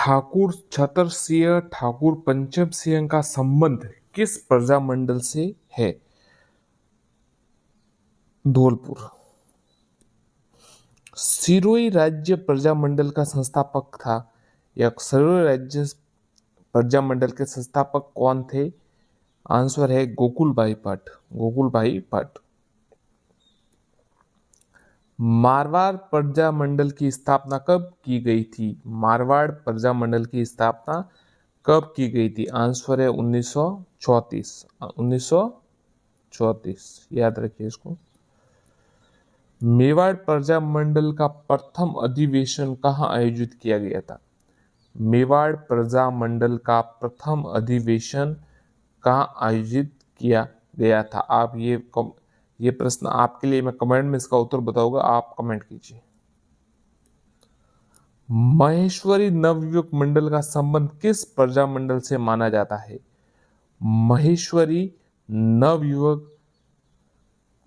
ठाकुर छतर सिंह ठाकुर पंचम सिंह का संबंध किस प्रजामंडल से है? धौलपुर। सिरोही राज्य प्रजामंडल का संस्थापक था, या सिरोही राज्य प्रजामंडल के संस्थापक कौन थे? आंसर है गोकुलभाई भट्ट। गोकुलभाई भट्ट। मारवाड़ प्रजामंडल की स्थापना कब की गई थी? मारवाड़ प्रजामंडल की स्थापना कब की गई थी? आंसर है 1934। 1934, याद रखिए इसको। मेवाड़ प्रजामंडल का प्रथम अधिवेशन कहाँ आयोजित किया गया था? मेवाड़ प्रजामंडल का प्रथम अधिवेशन कहाँ आयोजित किया गया था? आप ये प्रश्न आपके लिए, मैं कमेंट में इसका उत्तर बताऊंगा, आप कमेंट कीजिए। महेश्वरी नवयुवक मंडल का संबंध किस प्रजामंडल से माना जाता है? महेश्वरी नवयुवक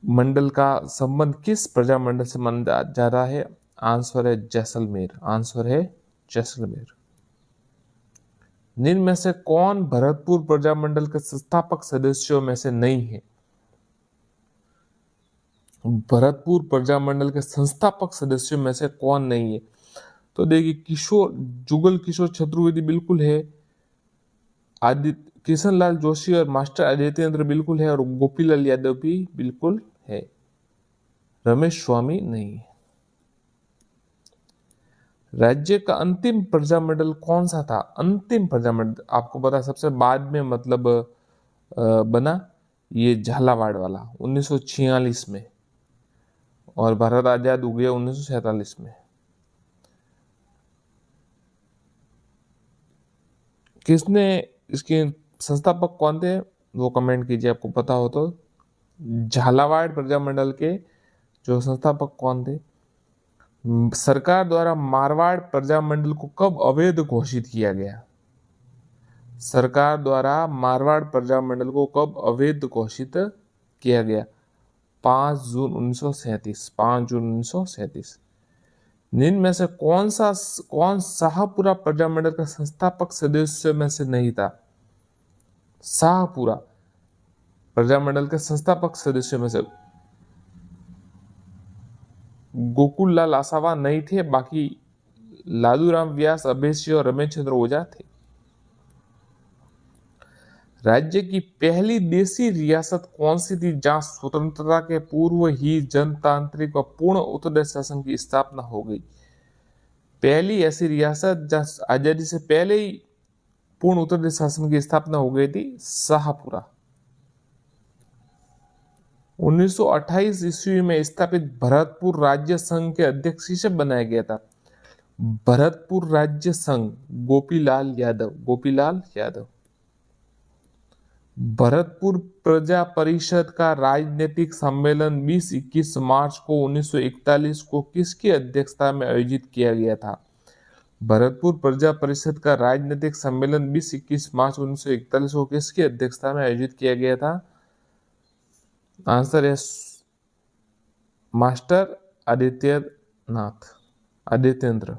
मंडल का संबंध किस प्रजामंडल से माना जा रहा है? आंसर है जैसलमेर। आंसर है जैसलमेर। निम्न में से कौन भरतपुर प्रजामंडल के संस्थापक सदस्यों में से नहीं है? भरतपुर प्रजामंडल के संस्थापक सदस्यों में से कौन नहीं है? तो देखिए, जुगल किशोर चतुर्वेदी बिल्कुल है, आदित्य किशनलाल जोशी और मास्टर आदित्येंद्र बिल्कुल है, और गोपीलाल यादव भी बिल्कुल है। रमेश स्वामी नहीं है। राज्य का अंतिम प्रजामंडल कौन सा था? अंतिम प्रजामंडल आपको पता है, सबसे बाद में मतलब बना ये झालावाड़ वाला 1946 में, और भारत आजाद हो गया 1947 में। किसने इसके संस्थापक कौन थे वो कमेंट कीजिए, आपको पता हो तो। झालावाड़ प्रजामंडल के जो संस्थापक कौन थे? सरकार द्वारा मारवाड़ प्रजामंडल को कब अवैध घोषित किया गया? सरकार द्वारा मारवाड़ प्रजामंडल को कब अवैध घोषित किया गया? 5 जून 1937। 5 जून 1937। निम्न में से कौन शाहपुरा प्रजामंडल का संस्थापक सदस्य में से नहीं था? शाहपुरा प्रजामंडल के संस्थापक सदस्यों में से गोकुल लाल आसावा नहीं थे, बाकी लालूराम व्यास, अभय सिंह और रमेश चंद्र ओझा थे। राज्य की पहली देशी रियासत कौन सी थी जहां स्वतंत्रता के पूर्व ही जनतांत्रिक व पूर्ण उत्तरदायी शासन की स्थापना हो गई? पहली ऐसी रियासत जहां आजादी से पहले ही पूर्ण उत्तरदायी शासन की स्थापना हो गई थी, शाहपुरा। 1928 ईस्वी में स्थापित भरतपुर राज्य संघ के अध्यक्ष किसे बनाया गया था? भरतपुर राज्य संघ गोपीलाल यादव। गोपीलाल यादव। भरतपुर प्रजा परिषद का राजनीतिक सम्मेलन 20-21 मार्च को 1941 को किसकी अध्यक्षता में आयोजित किया गया था? भरतपुर प्रजा परिषद का राजनीतिक सम्मेलन 20-21 मार्च 1941 को किसकी अध्यक्षता में आयोजित किया गया था? आंसर है मास्टर आदित्येंद्र।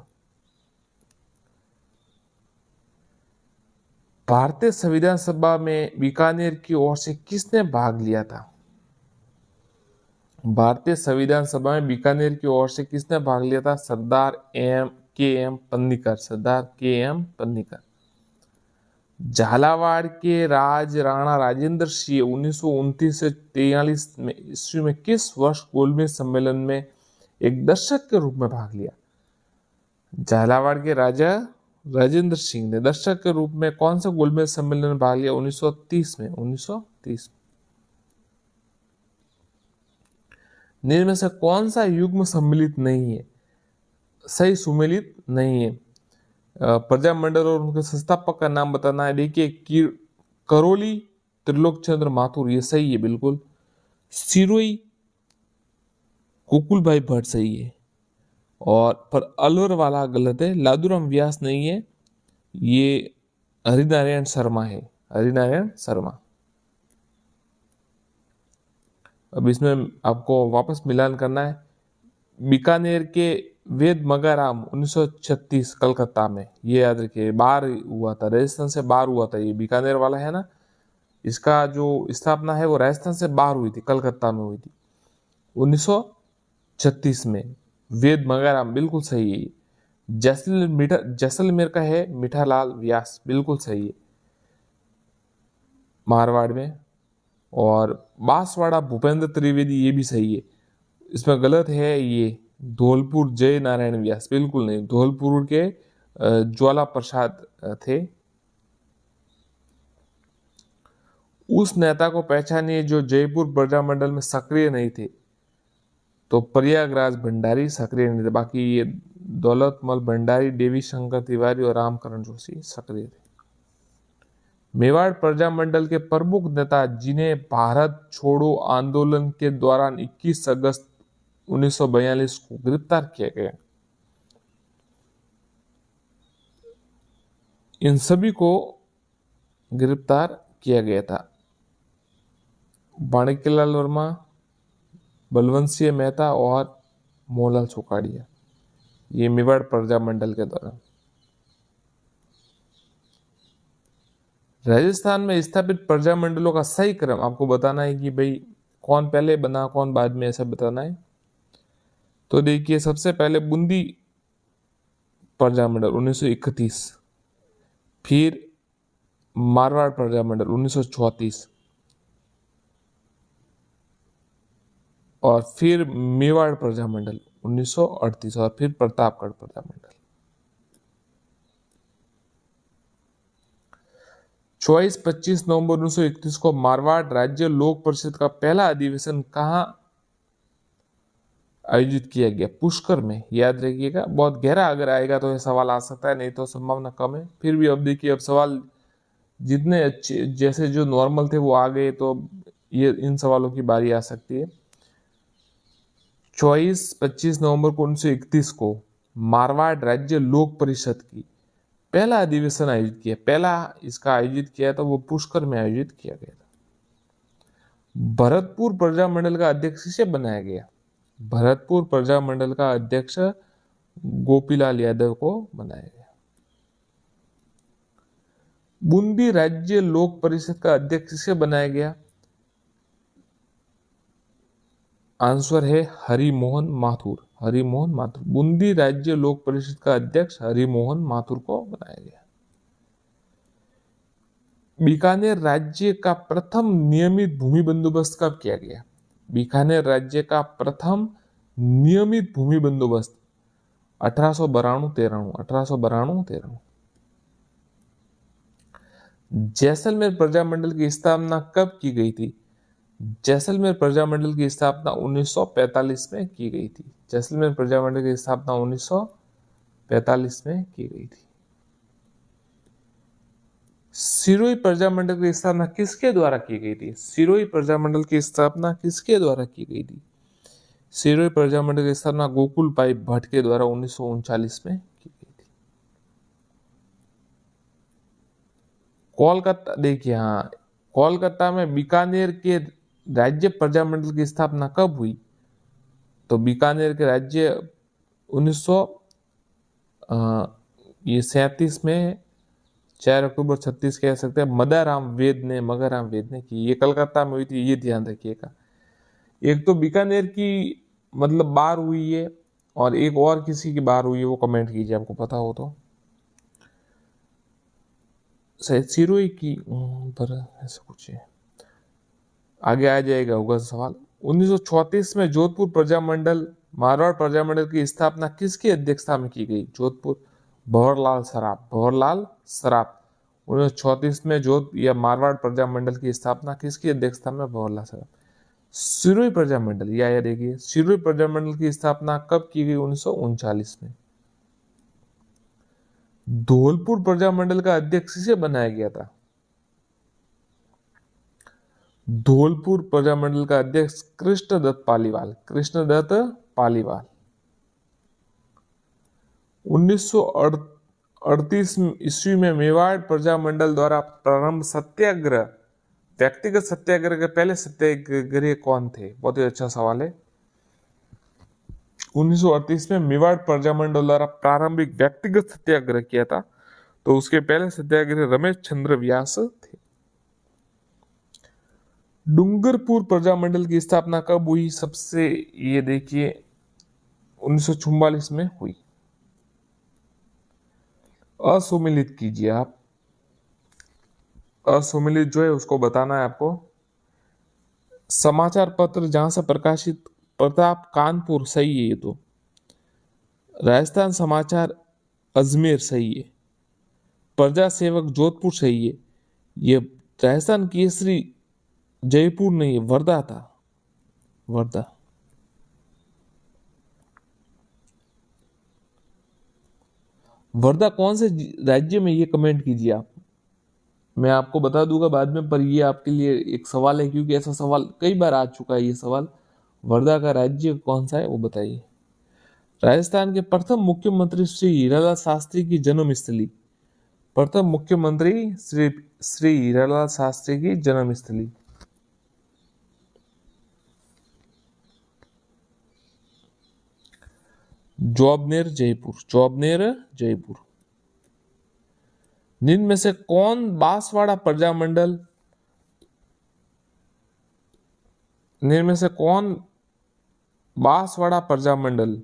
भारतीय संविधान सभा में बीकानेर की ओर से किसने भाग लिया था? भारतीय संविधान सभा में बीकानेर की ओर से किसने भाग लिया था? सरदार के एम पन्नीकर। सरदार के एम पन्नीकर। झालावाड़ के राणा राजेंद्र सिंह 1929 से 43 में ईस्वी में किस वर्ष गोलमेज सम्मेलन में एक दर्शक के रूप में भाग लिया? झालावाड़ के राजा राजेंद्र सिंह ने दर्शक के रूप में कौन सा गोलमेज सम्मेलन में भाग लिया? 1930 में। 1930। निम्न में से कौन सा युग्म सम्मिलित नहीं है? सही सुमेलित नहीं है। प्रजामंडल और उनके संस्थापक का नाम बताना है। देखिए, करोली त्रिलोक चंद्र माथुर, ये सही है बिल्कुल। सिरोही गोकुलभाई भट्ट सही है, और पर अलवर वाला गलत है। लादूराम व्यास नहीं है, ये हरिनारायण शर्मा है। हरिनारायण शर्मा। अब इसमें आपको वापस मिलान करना है। बीकानेर के वेद मगाराम 1936 कलकत्ता में, ये याद रखिए, बाहर हुआ था, राजस्थान से बाहर हुआ था। ये बीकानेर वाला है ना, इसका जो स्थापना है वो राजस्थान से बाहर हुई थी, कलकत्ता में हुई थी 1936 में। वेद मगाराम बिल्कुल सही है। जैसलमेर का है मीठालाल व्यास, बिल्कुल सही है, मारवाड़ में। और बांसवाड़ा भूपेंद्र त्रिवेदी, ये भी सही है। इसमें गलत है ये धौलपुर जय नारायण व्यास, बिल्कुल नहीं, धौलपुर के ज्वाला प्रसाद थे। उस नेता को पहचानिए जो जयपुर प्रजामंडल में सक्रिय नहीं थे। तो प्रयागराज भंडारी सक्रिय नहीं थे, बाकी ये दौलतमल भंडारी, देवी शंकर तिवारी और रामकरण जोशी सक्रिय थे। मेवाड़ प्रजामंडल के प्रमुख नेता जिन्हें भारत छोड़ो आंदोलन के दौरान 21 अगस्त 1942 को गिरफ्तार किया गया, इन सभी को गिरफ्तार किया गया था। माणिक्यलाल वर्मा, बलवंत सिंह मेहता और मोहनलाल सुखाड़िया, ये मेवाड़ प्रजामंडल के दौरान। राजस्थान में स्थापित प्रजामंडलों का सही क्रम आपको बताना है कि भाई कौन पहले बना कौन बाद में, ऐसा बताना है। तो देखिए, सबसे पहले बूंदी प्रजामंडल 1931, फिर मारवाड़ प्रजामंडल 1934, और फिर मेवाड़ प्रजामंडल 1938, और फिर प्रतापगढ़ प्रजामंडल। 24-25 नवंबर 1931 को मारवाड़ राज्य लोक परिषद का पहला अधिवेशन कहाँ आयोजित किया गया? पुष्कर में, याद रखिएगा। बहुत गहरा अगर आएगा तो यह सवाल आ सकता है, नहीं तो संभावना कम है। फिर भी अब देखिए, अब सवाल जितने अच्छे जैसे जो नॉर्मल थे वो आ गए, तो ये इन सवालों की बारी आ सकती है। 24-25 नवंबर को 1931 को मारवाड़ राज्य लोक परिषद की पहला अधिवेशन आयोजित किया, पहला इसका आयोजित किया था वो पुष्कर में आयोजित किया गया था। भरतपुर प्रजामंडल का अध्यक्ष किसे बनाया गया? भरतपुर प्रजामंडल का अध्यक्ष गोपीलाल यादव को बनाया गया। बूंदी राज्य लोक परिषद का अध्यक्ष किसे बनाया गया? आंसर है हरिमोहन माथुर, हरिमोहन माथुर। बूंदी राज्य लोक परिषद का अध्यक्ष हरिमोहन माथुर को बनाया गया। बीकानेर राज्य का प्रथम नियमित भूमि बंदोबस्त कब किया गया? बीकानेर राज्य का प्रथम नियमित भूमि बंदोबस्त 1892-93। जैसलमेर प्रजामंडल की स्थापना कब की गई थी? जैसलमेर प्रजामंडल की स्थापना 1945 में की गई थी। जैसलमेर प्रजामंडल की स्थापना 1945 में की गई थी। सिरोही प्रजामंडल की स्थापना किसके द्वारा की गई थी? सिरोही प्रजामंडल की स्थापना किसके द्वारा की गई थी? सिरोही प्रजामंडल की स्थापना गोकुल भाई भट्ट के द्वारा 1939 में की गई थी। कोलकाता, देखिए, हाँ, कोलकाता में बीकानेर के राज्य प्रजामंडल की स्थापना कब हुई? तो बीकानेर के राज्य 1937 में 4 अक्टूबर 36 कह सकते हैं, मगाराम वेद ने की। ये कलकत्ता में हुई थी, ये ध्यान रखिएगा। एक तो बीकानेर की मतलब बार हुई है, और एक और किसी की बार हुई है, वो कमेंट कीजिए आपको पता हो तो। शायद सिरोही की पर ऐसा कुछ है, आगे आ जाएगा होगा सवाल। 1934 में जोधपुर प्रजामंडल, मारवाड़ प्रजामंडल की स्थापना किसकी अध्यक्षता में की गई? जोधपुर, भंवरलाल सराफ, भंवरलाल सराफ। 1934 में जोध या मारवाड़ प्रजामंडल की स्थापना किसकी अध्यक्षता में? भंवरलाल सराफ। सिरोही प्रजामंडल, या देखिए, सिरोही प्रजामंडल की स्थापना कब की गई? 1939 में। धौलपुर प्रजामंडल का अध्यक्ष किसे बनाया गया था? धौलपुर प्रजामंडल का अध्यक्ष कृष्णदत्त पालीवाल, कृष्णदत्त पालीवाल। 1938 ईस्वी में मेवाड़ प्रजामंडल द्वारा प्रारंभ सत्याग्रह, व्यक्तिगत सत्याग्रह के पहले सत्याग्रही कौन थे? बहुत ही अच्छा सवाल है। 1938 में मेवाड़ प्रजामंडल द्वारा प्रारंभिक व्यक्तिगत सत्याग्रह किया था, तो उसके पहले सत्याग्रह रमेश चंद्र व्यास थे। डूंगरपुर प्रजामंडल की स्थापना कब हुई? सबसे ये देखिए 1944 में हुई। असुमिलित कीजिए आप, असुमिलित जो है उसको बताना है आपको। समाचार पत्र जहां से प्रकाशित, प्रताप कानपुर सही है ये तो। राजस्थान समाचार अजमेर सही है। प्रजा सेवक जोधपुर सही है। ये राजस्थान केसरी जयपुर नहीं है, वर्धा था, वर्धा। वर्धा कौन से राज्य में, ये कमेंट कीजिए आप। मैं आपको बता दूंगा बाद में, पर ये आपके लिए एक सवाल है, क्योंकि ऐसा सवाल कई बार आ चुका है ये सवाल। वर्धा का राज्य कौन सा है वो बताइए। राजस्थान के प्रथम मुख्यमंत्री श्री हीरालाल शास्त्री की जन्मस्थली। प्रथम मुख्यमंत्री श्री श्री हीरालाल शास्त्री की जन्मस्थली। जौबनेर जयपुर, जौबनेर जयपुर। निम्न में से कौन बांसवाड़ा प्रजामंडल, निम्न में से कौन बांसवाड़ा प्रजामंडल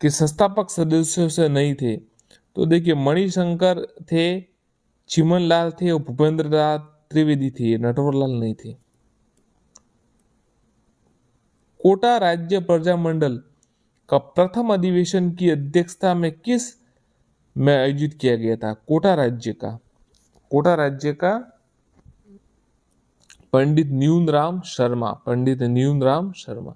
के संस्थापक सदस्यों से नहीं थे? तो देखिए मणिशंकर थे, चिमन लाल थे और भूपेंद्र लाल त्रिवेदी थे, नटवर लाल नहीं थे। कोटा राज्य प्रजामंडल का प्रथम अधिवेशन की अध्यक्षता में किस में आयोजित किया गया था? कोटा राज्य का, कोटा राज्य का पंडित न्यूनराम शर्मा, पंडित न्यूनराम शर्मा।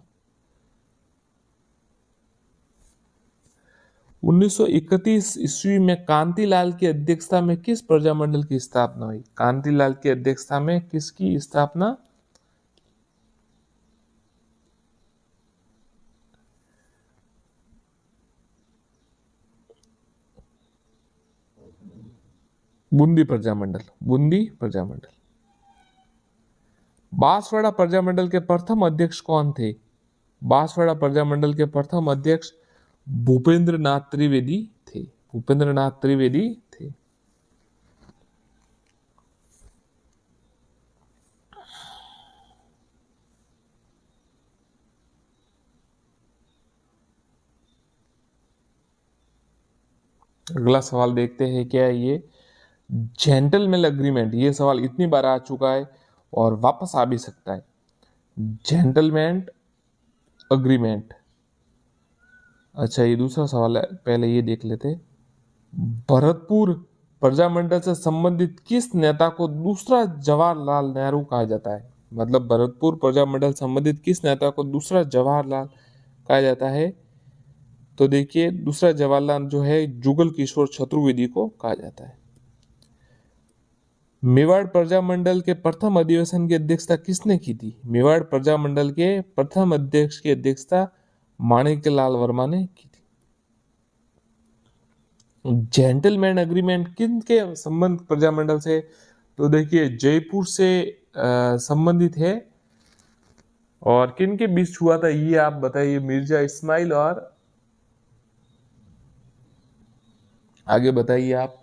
1931 ईस्वी में कांतिलाल की अध्यक्षता में किस प्रजामंडल की स्थापना हुई? कांतिलाल की अध्यक्षता में किसकी स्थापना? बूंदी प्रजामंडल, बूंदी प्रजामंडल। बांसवाड़ा प्रजामंडल के प्रथम अध्यक्ष कौन थे? बांसवाड़ा प्रजामंडल के प्रथम अध्यक्ष भूपेंद्र नाथ त्रिवेदी थे, भूपेंद्र नाथ त्रिवेदी थे। अगला सवाल देखते हैं, क्या है ये? जेंटलमैन अग्रीमेंट, ये सवाल इतनी बार आ चुका है और वापस आ भी सकता है। जेंटलमैन अग्रीमेंट, अच्छा ये दूसरा सवाल है, पहले ये देख लेते। भरतपुर प्रजामंडल से संबंधित किस नेता को दूसरा जवाहरलाल नेहरू कहा जाता है? मतलब भरतपुर प्रजामंडल संबंधित किस नेता को दूसरा जवाहरलाल कहा जाता है? तो देखिए दूसरा जवाहरलाल जो है जुगल किशोर चतुर्वेदी को कहा जाता है। मेवाड़ प्रजामंडल के प्रथम अधिवेशन की अध्यक्षता किसने की थी? मेवाड़ प्रजामंडल के प्रथम अध्यक्ष की अध्यक्षता माणिक्यलाल वर्मा ने की थी। जेंटलमैन अग्रीमेंट किन के संबंध प्रजामंडल से? तो देखिए जयपुर से संबंधित है। और किन के बीच हुआ था ये आप बताइए। मिर्जा इस्माइल और आगे बताइए आप।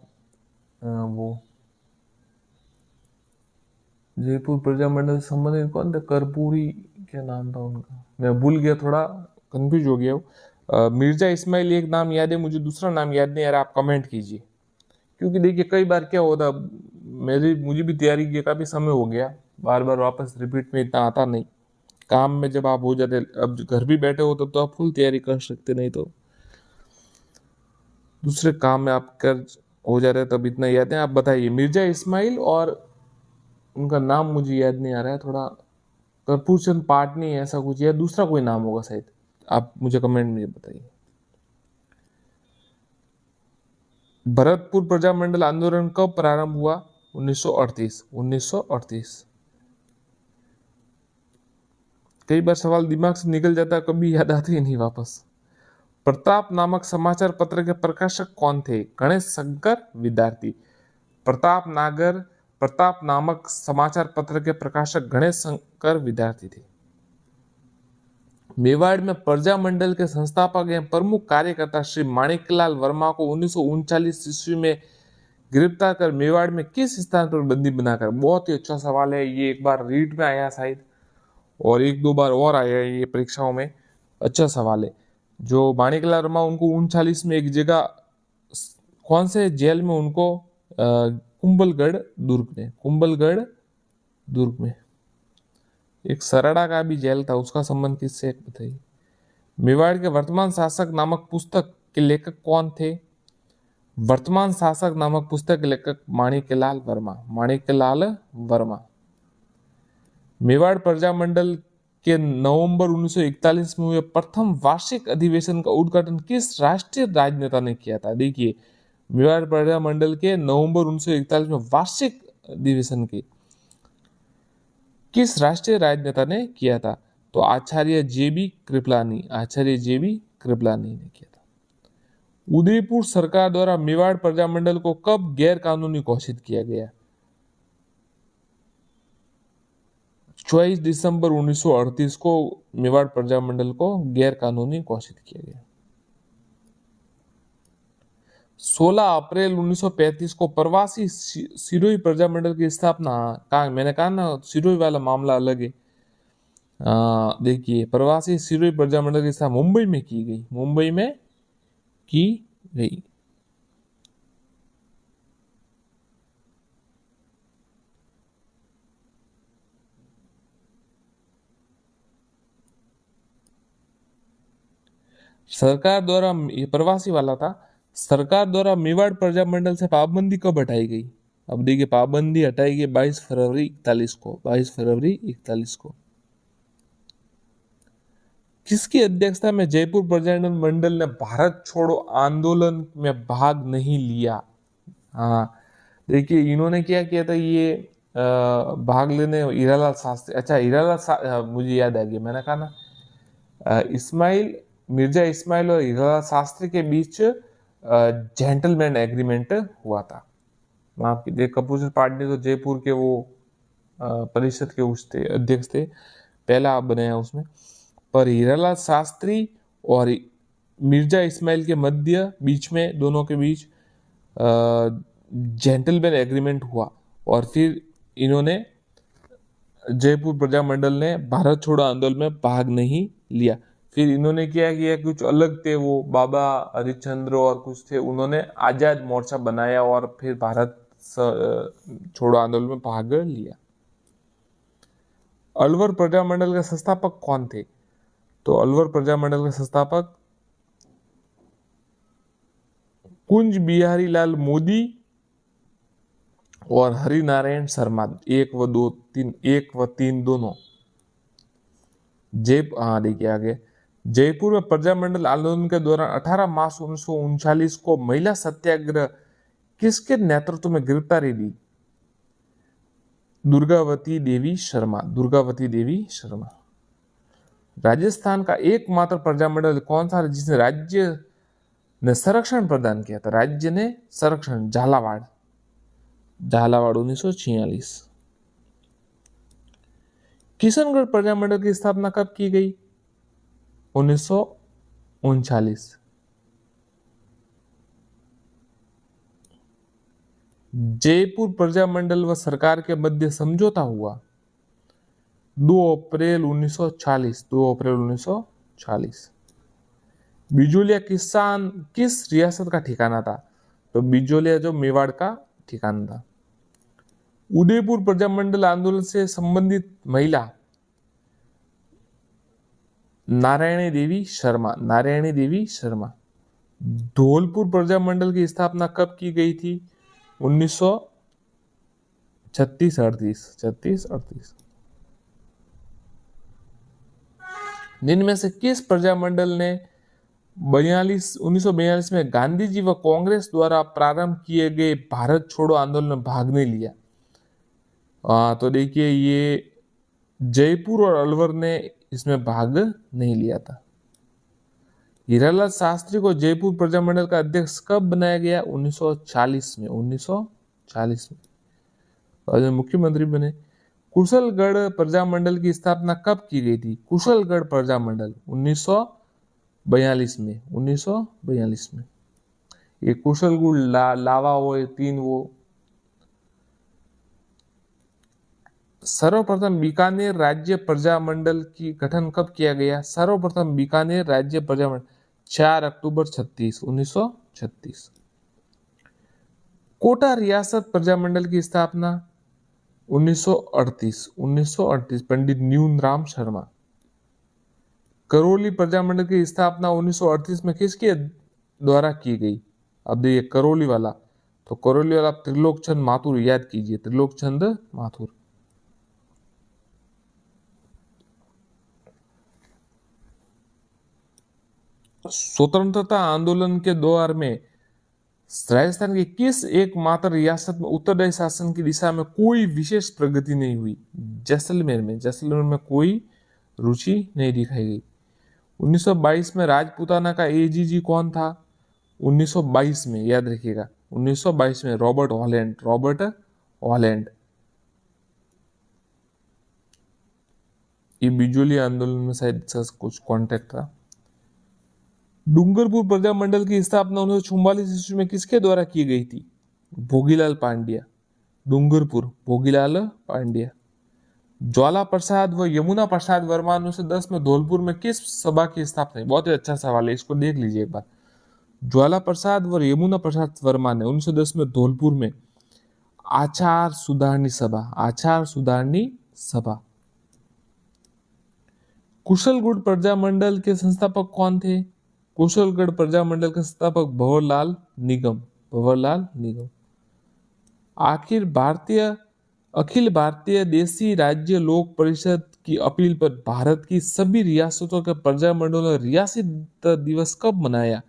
वो जयपुर प्रजामंडल से संबंधित कौन थे? कर्पूरी, क्या नाम था उनका, मैं भूल गया, थोड़ा कंफ्यूज हो गया हूँ। मिर्जा इस्माइल एक नाम याद है मुझे, दूसरा नाम याद नहीं यार, आप कमेंट कीजिए। क्योंकि देखिए कई बार क्या होता, मुझे भी तैयारी किया काफी समय हो गया, बार बार वापस रिपीट में इतना आता नहीं। काम में जब आप हो जाते, अब घर भी बैठे हो तब तो आप फुल तैयारी कर सकते, नहीं तो दूसरे काम में आप कर हो जाते हैं तब इतना याद है। आप बताइए मिर्जा इस्माइल और उनका नाम मुझे याद नहीं आ रहा है, थोड़ा कर्पूरचंद पाटनी ऐसा कुछ, या दूसरा कोई नाम होगा शायद, आप मुझे कमेंट में बताइए। भरतपुर प्रजामंडल आंदोलन कब प्रारंभ हुआ? 1938, 1938। कई बार सवाल दिमाग से निकल जाता है, कभी याद आते ही नहीं वापस। प्रताप नामक समाचार पत्र के प्रकाशक कौन थे? गणेश शंकर विद्यार्थी। प्रताप नामक समाचार पत्र के प्रकाशक गणेश शंकर विद्यार्थी थे। मेवाड़ में प्रजा मंडल के संस्थापक एवं प्रमुख कार्यकर्ता श्री माणिकलाल वर्मा को 1939 ईस्वी में गिरफ्तार कर मेवाड़ में किस स्थान पर बंदी बनाकर, बहुत ही अच्छा सवाल है ये, एक बार रीट में आया शायद और एक दो बार और आया है ये परीक्षाओं में, अच्छा सवाल है। जो माणिकलाल वर्मा उनको 39 में एक जगह कौन से जेल में उनको कुंभलगढ़ दुर्ग में एक सरड़ा का भी जेल था, उसका संबंध किससे बताइए। मेवाड़ के वर्तमान शासक नामक पुस्तक के लेखक कौन थे? वर्तमान शासक नामक पुस्तक के लेखक माणिकलाल वर्मा। मेवाड़ प्रजा मंडल के नवंबर 1941 में हुए प्रथम वार्षिक अधिवेशन का उद्घाटन किस राष्ट्रीय राजनेता ने किया था? देखिए, मेवाड़ प्रजा मंडल के नवंबर 1941 में वार्षिक अधिवेशन के किस राष्ट्रीय राजनेता ने किया था? तो आचार्य जेबी कृपलानी ने किया था। उदयपुर सरकार द्वारा मेवाड़ प्रजा मंडल को कब गैर कानूनी घोषित किया गया? 24 दिसंबर 1938 को मेवाड़ प्रजा मंडल को गैर कानूनी घोषित किया गया। 16 अप्रैल 1935 को प्रवासी सिरोही प्रजा मंडल की स्थापना, कहा मैंने कहा ना सिरोही वाला मामला अलग है। देखिए, प्रवासी सिरोही प्रजा मंडल की स्थापना मुंबई में की गई। सरकार द्वारा, ये प्रवासी वाला था, सरकार द्वारा मेवाड़ प्रजा मंडल से पाबंदी कब हटाई गई? अब देखिए, पाबंदी हटाई गई 22 फरवरी 41 को। किसकी अध्यक्षता में जयपुर प्रजा मंडल ने भारत छोड़ो आंदोलन में भाग नहीं लिया? हाँ, देखिए इन्होंने क्या किया था, ये भाग लेने हीरालाल शास्त्री, अच्छा मुझे याद आ गया, मैंने कहा ना मिर्जा इस्माइल और हीरालाल शास्त्री के बीच जेंटलमैन एग्रीमेंट हुआ था। माफ कीजिए, कपूर पार्टी तो जयपुर के वो परिषद के उस थे, अध्यक्ष थे, पहला आप बनाया उसमें, पर हीरालाल शास्त्री और मिर्जा इस्माइल के बीच में दोनों के बीच जेंटलमैन एग्रीमेंट हुआ और फिर इन्होंने जयपुर प्रजा मंडल ने भारत छोड़ो आंदोलन में भाग नहीं लिया। फिर इन्होंने क्या किया, कुछ अलग थे वो, बाबा हरिश्चंद्र और कुछ थे, उन्होंने आजाद मोर्चा बनाया और फिर भारत छोड़ो आंदोलन में भाग लिया। अलवर प्रजा मंडल के संस्थापक कौन थे? तो अलवर प्रजा मंडल के संस्थापक कुंज बिहारी लाल मोदी और हरिनारायण शर्मा, 1 व 3 दोनों। देखिए आगे, जयपुर में प्रजा मंडल आंदोलन के दौरान 18 मार्च 1939 को महिला सत्याग्रह किसके नेतृत्व में गिरफ्तारी दी? दुर्गावती देवी शर्मा। राजस्थान का एकमात्र प्रजा मंडल कौन सा जिसने राज्य ने संरक्षण प्रदान किया था? राज्य ने संरक्षण, झालावाड़ 1946। किशनगढ़ प्रजा मंडल की स्थापना कब की गई? 1939। जयपुर प्रजा मंडल व सरकार के मध्य समझौता हुआ 2 अप्रैल 1940। बिजोलिया किस रियासत का ठिकाना था? तो बिजोलिया जो मेवाड़ का ठिकाना था। उदयपुर प्रजा मंडल आंदोलन से संबंधित महिला नारायणी देवी शर्मा। धौलपुर प्रजा मंडल की स्थापना कब की गई थी? 1936-38। जिनमें से किस प्रजा मंडल ने 1942 में गांधी जी व कांग्रेस द्वारा प्रारंभ किए गए भारत छोड़ो आंदोलन में भाग नहीं लिया? तो देखिए, ये जयपुर और अलवर ने इसमें भाग नहीं लिया था। हीरालाल शास्त्री को जयपुर प्रजा मंडल का अध्यक्ष कब बनाया गया? 1940 में। और मुख्यमंत्री बने। कुशलगढ़ प्रजामंडल की स्थापना कब की गई थी? कुशलगढ़ प्रजामंडल 1942 में, 1942 में। ये कुशलगढ़ लावा हो, 3 वो। सर्वप्रथम बीकानेर राज्य प्रजामंडल की गठन कब किया गया? सर्वप्रथम बीकानेर राज्य प्रजामंडल 4 अक्टूबर 1936। कोटा रियासत प्रजामंडल की स्थापना 1938, 1938 पंडित न्यूनराम शर्मा। करौली प्रजामंडल की स्थापना 1938 में किसके द्वारा की गई? अब देखिए करौली वाला, तो करौली वाला त्रिलोकचंद माथुर, याद कीजिए त्रिलोकचंद माथुर। स्वतंत्रता आंदोलन के दौर में राजस्थान की किस एकमात्र रियासत में उत्तरदायी शासन की दिशा में कोई विशेष प्रगति नहीं हुई? जैसलमेर में, जैसलमेर में कोई रुचि नहीं दिखाई गई। 1922 में राजपूताना का एजीजी कौन था? 1922 में, याद रखिएगा 1922 में रॉबर्ट हॉलैंड, रॉबर्ट हॉलैंड। ये बिजोली आंदोलन में शायद कुछ कॉन्टेक्ट था। डूंगरपुर प्रजामंडल की स्थापना 1944 ईस्वी में किसके द्वारा की गई थी? भोगीलाल पांड्या। डूंगरपुर, भोगीलाल पांड्या। ज्वाला प्रसाद व यमुना प्रसाद वर्मा 1910 में धौलपुर में किस सभा की स्थापना? बहुत ही अच्छा सवाल है, इसको देख लीजिए एक बार। ज्वाला प्रसाद व यमुना प्रसाद वर्मा ने 1910 में धौलपुर में आचार सुधारणी सभा, आचार सुधारणी सभा। कुशलगढ़ प्रजामंडल के संस्थापक कौन थे? कुशलगढ़ प्रजामंडल के संस्थापक भंवरलाल निगम, भंवरलाल निगम। अखिल भारतीय देशी राज्य लोक परिषद की अपील पर भारत की सभी रियासतों के प्रजामंडलों ने रियासत दिवस कब मनाया?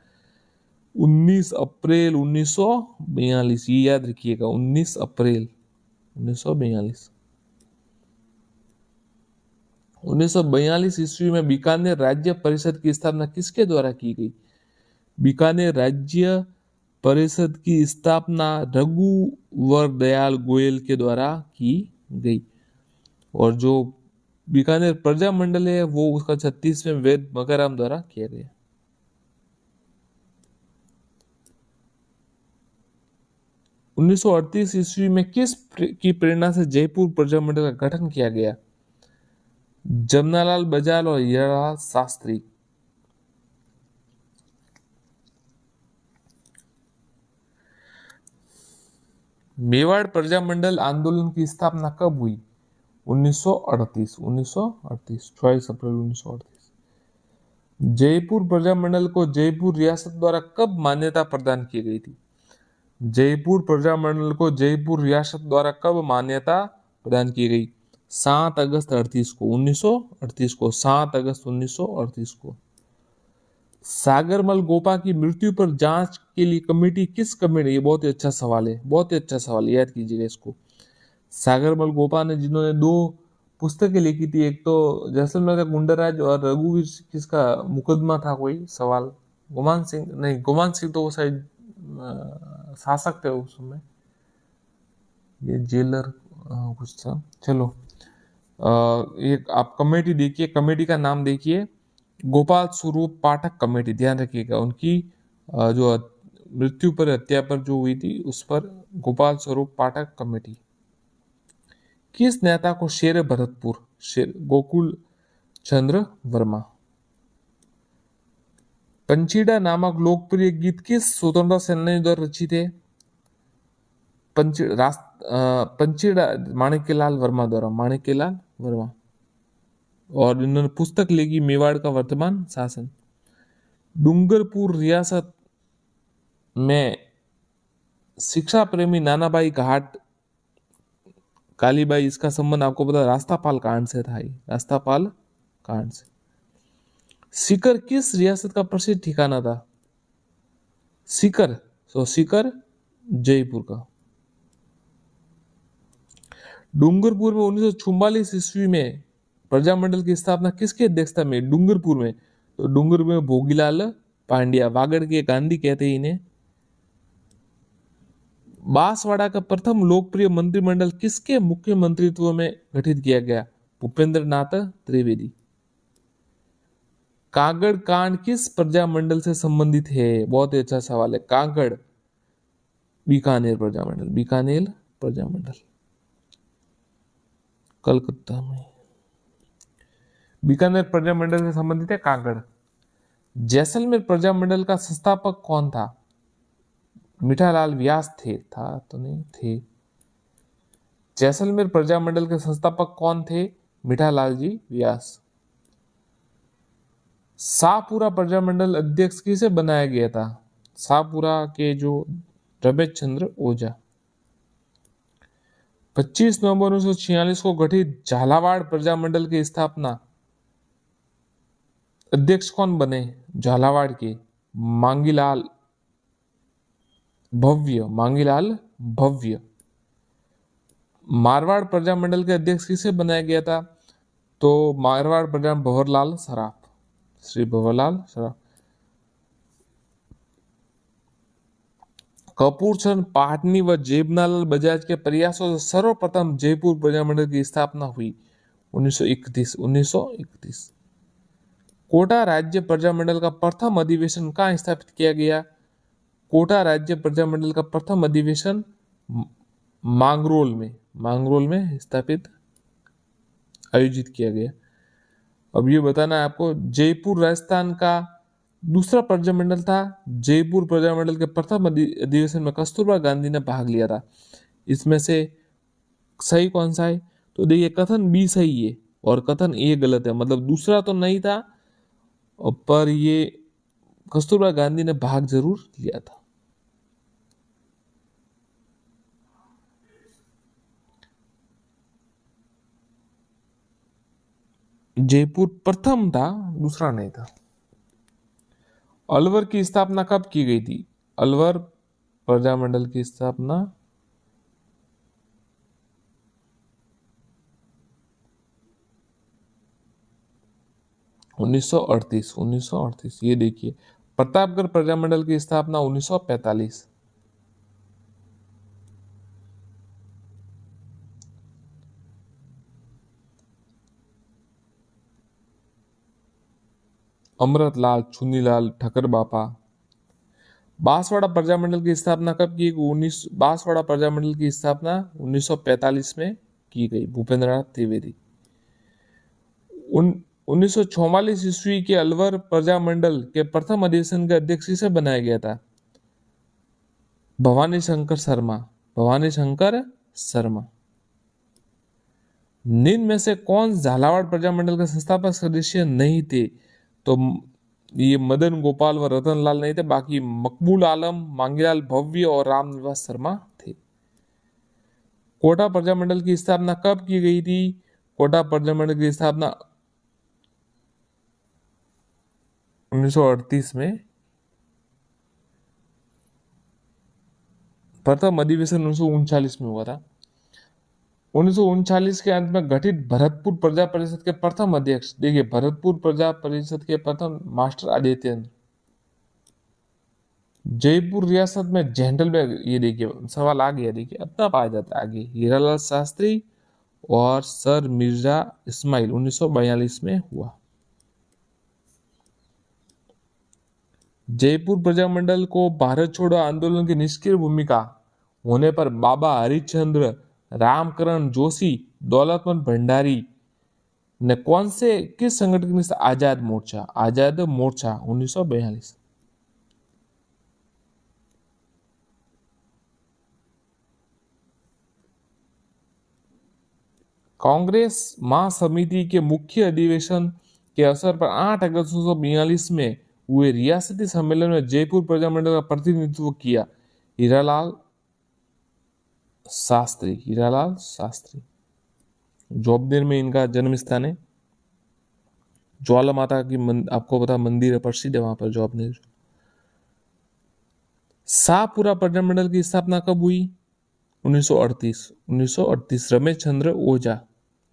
19 अप्रैल 1942। ये याद रखिएगा, 19 अप्रैल 1942। 1942 ईस्वी में बीकानेर राज्य परिषद की स्थापना किसके द्वारा की गई? बीकानेर राज्य परिषद की स्थापना रघुवर दयाल गोयल के द्वारा की गई। और जो बीकानेर प्रजामंडल है वो उसका 36वें वेद मकाराम द्वारा किया गया। उन्नीस सौ 1938 ईस्वी में किस की प्रेरणा से जयपुर प्रजामंडल का गठन किया गया? जमनालाल बजाल और हीरालाल शास्त्री। मेवाड़ प्रजामंडल आंदोलन की स्थापना कब हुई? 1938, 1938, 24 अप्रैल 1938। जयपुर प्रजामंडल को जयपुर रियासत द्वारा कब मान्यता प्रदान की गई थी? जयपुर प्रजामंडल को जयपुर रियासत द्वारा कब मान्यता प्रदान की गई? 7 अगस्त 38 को, 1938 को, 7 अगस्त 1938 को। सागरमल गोपा की मृत्यु पर जांच के लिए कमेटी किस कमेटी? ये बहुत ही अच्छा सवाल है, बहुत ही अच्छा सवाल, याद कीजिएगा इसको। सागरमल गोपा ने, जिन्होंने 2 पुस्तकें लिखी थी, एक तो जैसलमेर का गुंडाराज और रघुवीर, किसका मुकदमा था, कोई सवाल, गुमान सिंह नहीं, गुमान सिंह तो वो शायद शासक थे उस समय, ये जेलर कुछ था। चलो एक आप कमेटी देखिए, कमेटी का नाम देखिए, गोपाल स्वरूप पाठक कमेटी, ध्यान रखिएगा। उनकी जो मृत्यु पर, हत्या पर जो हुई थी उस पर गोपाल स्वरूप पाठक कमेटी। किस नेता को शेर भरतपुर, शेर गोकुल चंद्र वर्मा। पंचीड़ा नामक लोकप्रिय गीत किस स्वतंत्रता सेनानी द्वारा रचित है? पंचीड़ा माणिक्यलाल वर्मा द्वारा, माणिक्यलाल वर्मा। और इन्होंने पुस्तक लिखी मेवाड़ का वर्तमान शासन। डूंगरपुर रियासत में शिक्षा प्रेमी नानाभाई घाट कालीबाई, इसका संबंध आपको पता, रास्तापाल कांड से था, रास्तापाल कांड से। सीकर किस रियासत का प्रसिद्ध ठिकाना था? सीकर, सीकर जयपुर का। डूंगरपुर में 1944 ईस्वी में प्रजामंडल की स्थापना किसके अध्यक्षता में? डूंगरपुर में, तो डूंगरपुर में भोगीलाल पांड्या, वागड़ के गांधी कहते हैं इन्हें, बांसवाड़ा का प्रथम लोकप्रिय मंत्रिमंडल किसके मुख्यमंत्रित्व में गठित किया गया? भूपेंद्र नाथ त्रिवेदी। कांगड़ कांड किस प्रजामंडल से संबंधित है? बहुत ही अच्छा सवाल है। कांगड़ बीकानेर प्रजामंडल, बीकानेर प्रजामंडल कलकत्ता में, बीकानेर प्रजामंडल से संबंधित है कांगड़। जैसलमेर प्रजामंडल का संस्थापक कौन था? मीठालाल व्यास थे, था तो नहीं थे। जैसलमेर प्रजामंडल के संस्थापक कौन थे? मीठालाल जी व्यास। शाहपुरा प्रजामंडल अध्यक्ष किसे बनाया गया था? शाहपुरा के जो रमेश चंद्र ओझा। 25 नवंबर 1946 को गठित झालावाड़ प्रजामंडल की स्थापना अध्यक्ष कौन बने? झालावाड़ के मांगीलाल भव्य, मांगीलाल भव्य। मारवाड़ प्रजामंडल के अध्यक्ष किसे बनाया गया था? तो मारवाड़ प्रजा भंवरलाल सराफ, श्री भंवरलाल सराफ। कपूर चंद पाटनी व जेबनालाल बजाज के प्रयासों से सर्वप्रथम जयपुर प्रजामंडल की स्थापना हुई 1931। कोटा राज्य प्रजामंडल का प्रथम अधिवेशन कहाँ स्थापित किया गया? कोटा राज्य प्रजामंडल का प्रथम अधिवेशन मांगरोल में स्थापित आयोजित किया गया। अब ये बताना है आपको, जयपुर राजस्थान का दूसरा प्रजामंडल था। जयपुर प्रजामंडल के प्रथम अधिवेशन में कस्तूरबा गांधी ने भाग लिया था। इसमें से सही कौन सा है? तो देखिए, कथन बी सही है और कथन ए गलत है। मतलब दूसरा तो नहीं था, पर ये कस्तूरबा गांधी ने भाग जरूर लिया था। जयपुर प्रथम था, दूसरा नहीं था। अलवर की स्थापना कब की गई थी? अलवर प्रजामंडल की स्थापना 1938। ये देखिए, प्रतापगढ़ प्रजामंडल की स्थापना 1945। अमृतलाल, चुन्नीलाल ठक्कर बापा। बांसवाड़ा प्रजामंडल की स्थापना कब की? बांसवाड़ा प्रजामंडल की स्थापना 1945 में की गई, भूपेंद्र नाथ त्रिवेदी। 1944 ईस्वी के अलवर प्रजामंडल के प्रथम अधिवेशन के अध्यक्ष किसे बनाया गया था? भवानी शंकर शर्मा, भवानी शंकर शर्मा। निम्न में से कौन झालावाड़ प्रजामंडल के संस्थापक सदस्य नहीं थे? तो ये मदन गोपाल व रतन लाल नहीं थे, बाकी मकबूल आलम, मांगीलाल भव्य और रामनिवास शर्मा थे। कोटा प्रजामंडल की स्थापना कब की गई थी? कोटा प्रजामंडल की स्थापना 1938 में। प्रथम अधिवेशन 1939 में हुआ था। 1939 के अंत में गठित भरतपुर प्रजा परिषद के प्रथम अध्यक्ष, देखिए भरतपुर प्रजा परिषद के प्रथम मास्टर आदित्य। जयपुर रियासत में जनरल में, ये देखिए सवाल आ गया, देखिए अपना पाया जाता है आगे, हीरालाल शास्त्री और सर मिर्जा इस्माइल 1942 में हुआ। जयपुर प्रजामंडल को भारत छोड़ो आंदोलन की निष्क्रिय भूमिका होने पर बाबा हरिश्चंद्र, रामकरण जोशी, दौलतमंद भंडारी ने कौन से किस संगठन की? आजाद मोर्चा, आजाद मोर्चा 1942। कांग्रेस महासमिति के मुख्य अधिवेशन के अवसर पर 8 अगस्त 1942 में हुए रियासती सम्मेलन में जयपुर प्रजामंडल का प्रतिनिधित्व किया हीरालाल शास्त्री, हीरालाल शास्त्री। जोबनेर में इनका जन्म स्थान है। ज्वाला माता की आपको पता मंदिर है, प्रसिद्ध है वहां पर जोबनेर। शाहपुरा प्रजामंडल की स्थापना कब हुई? 1938। रमेश चंद्र ओझा,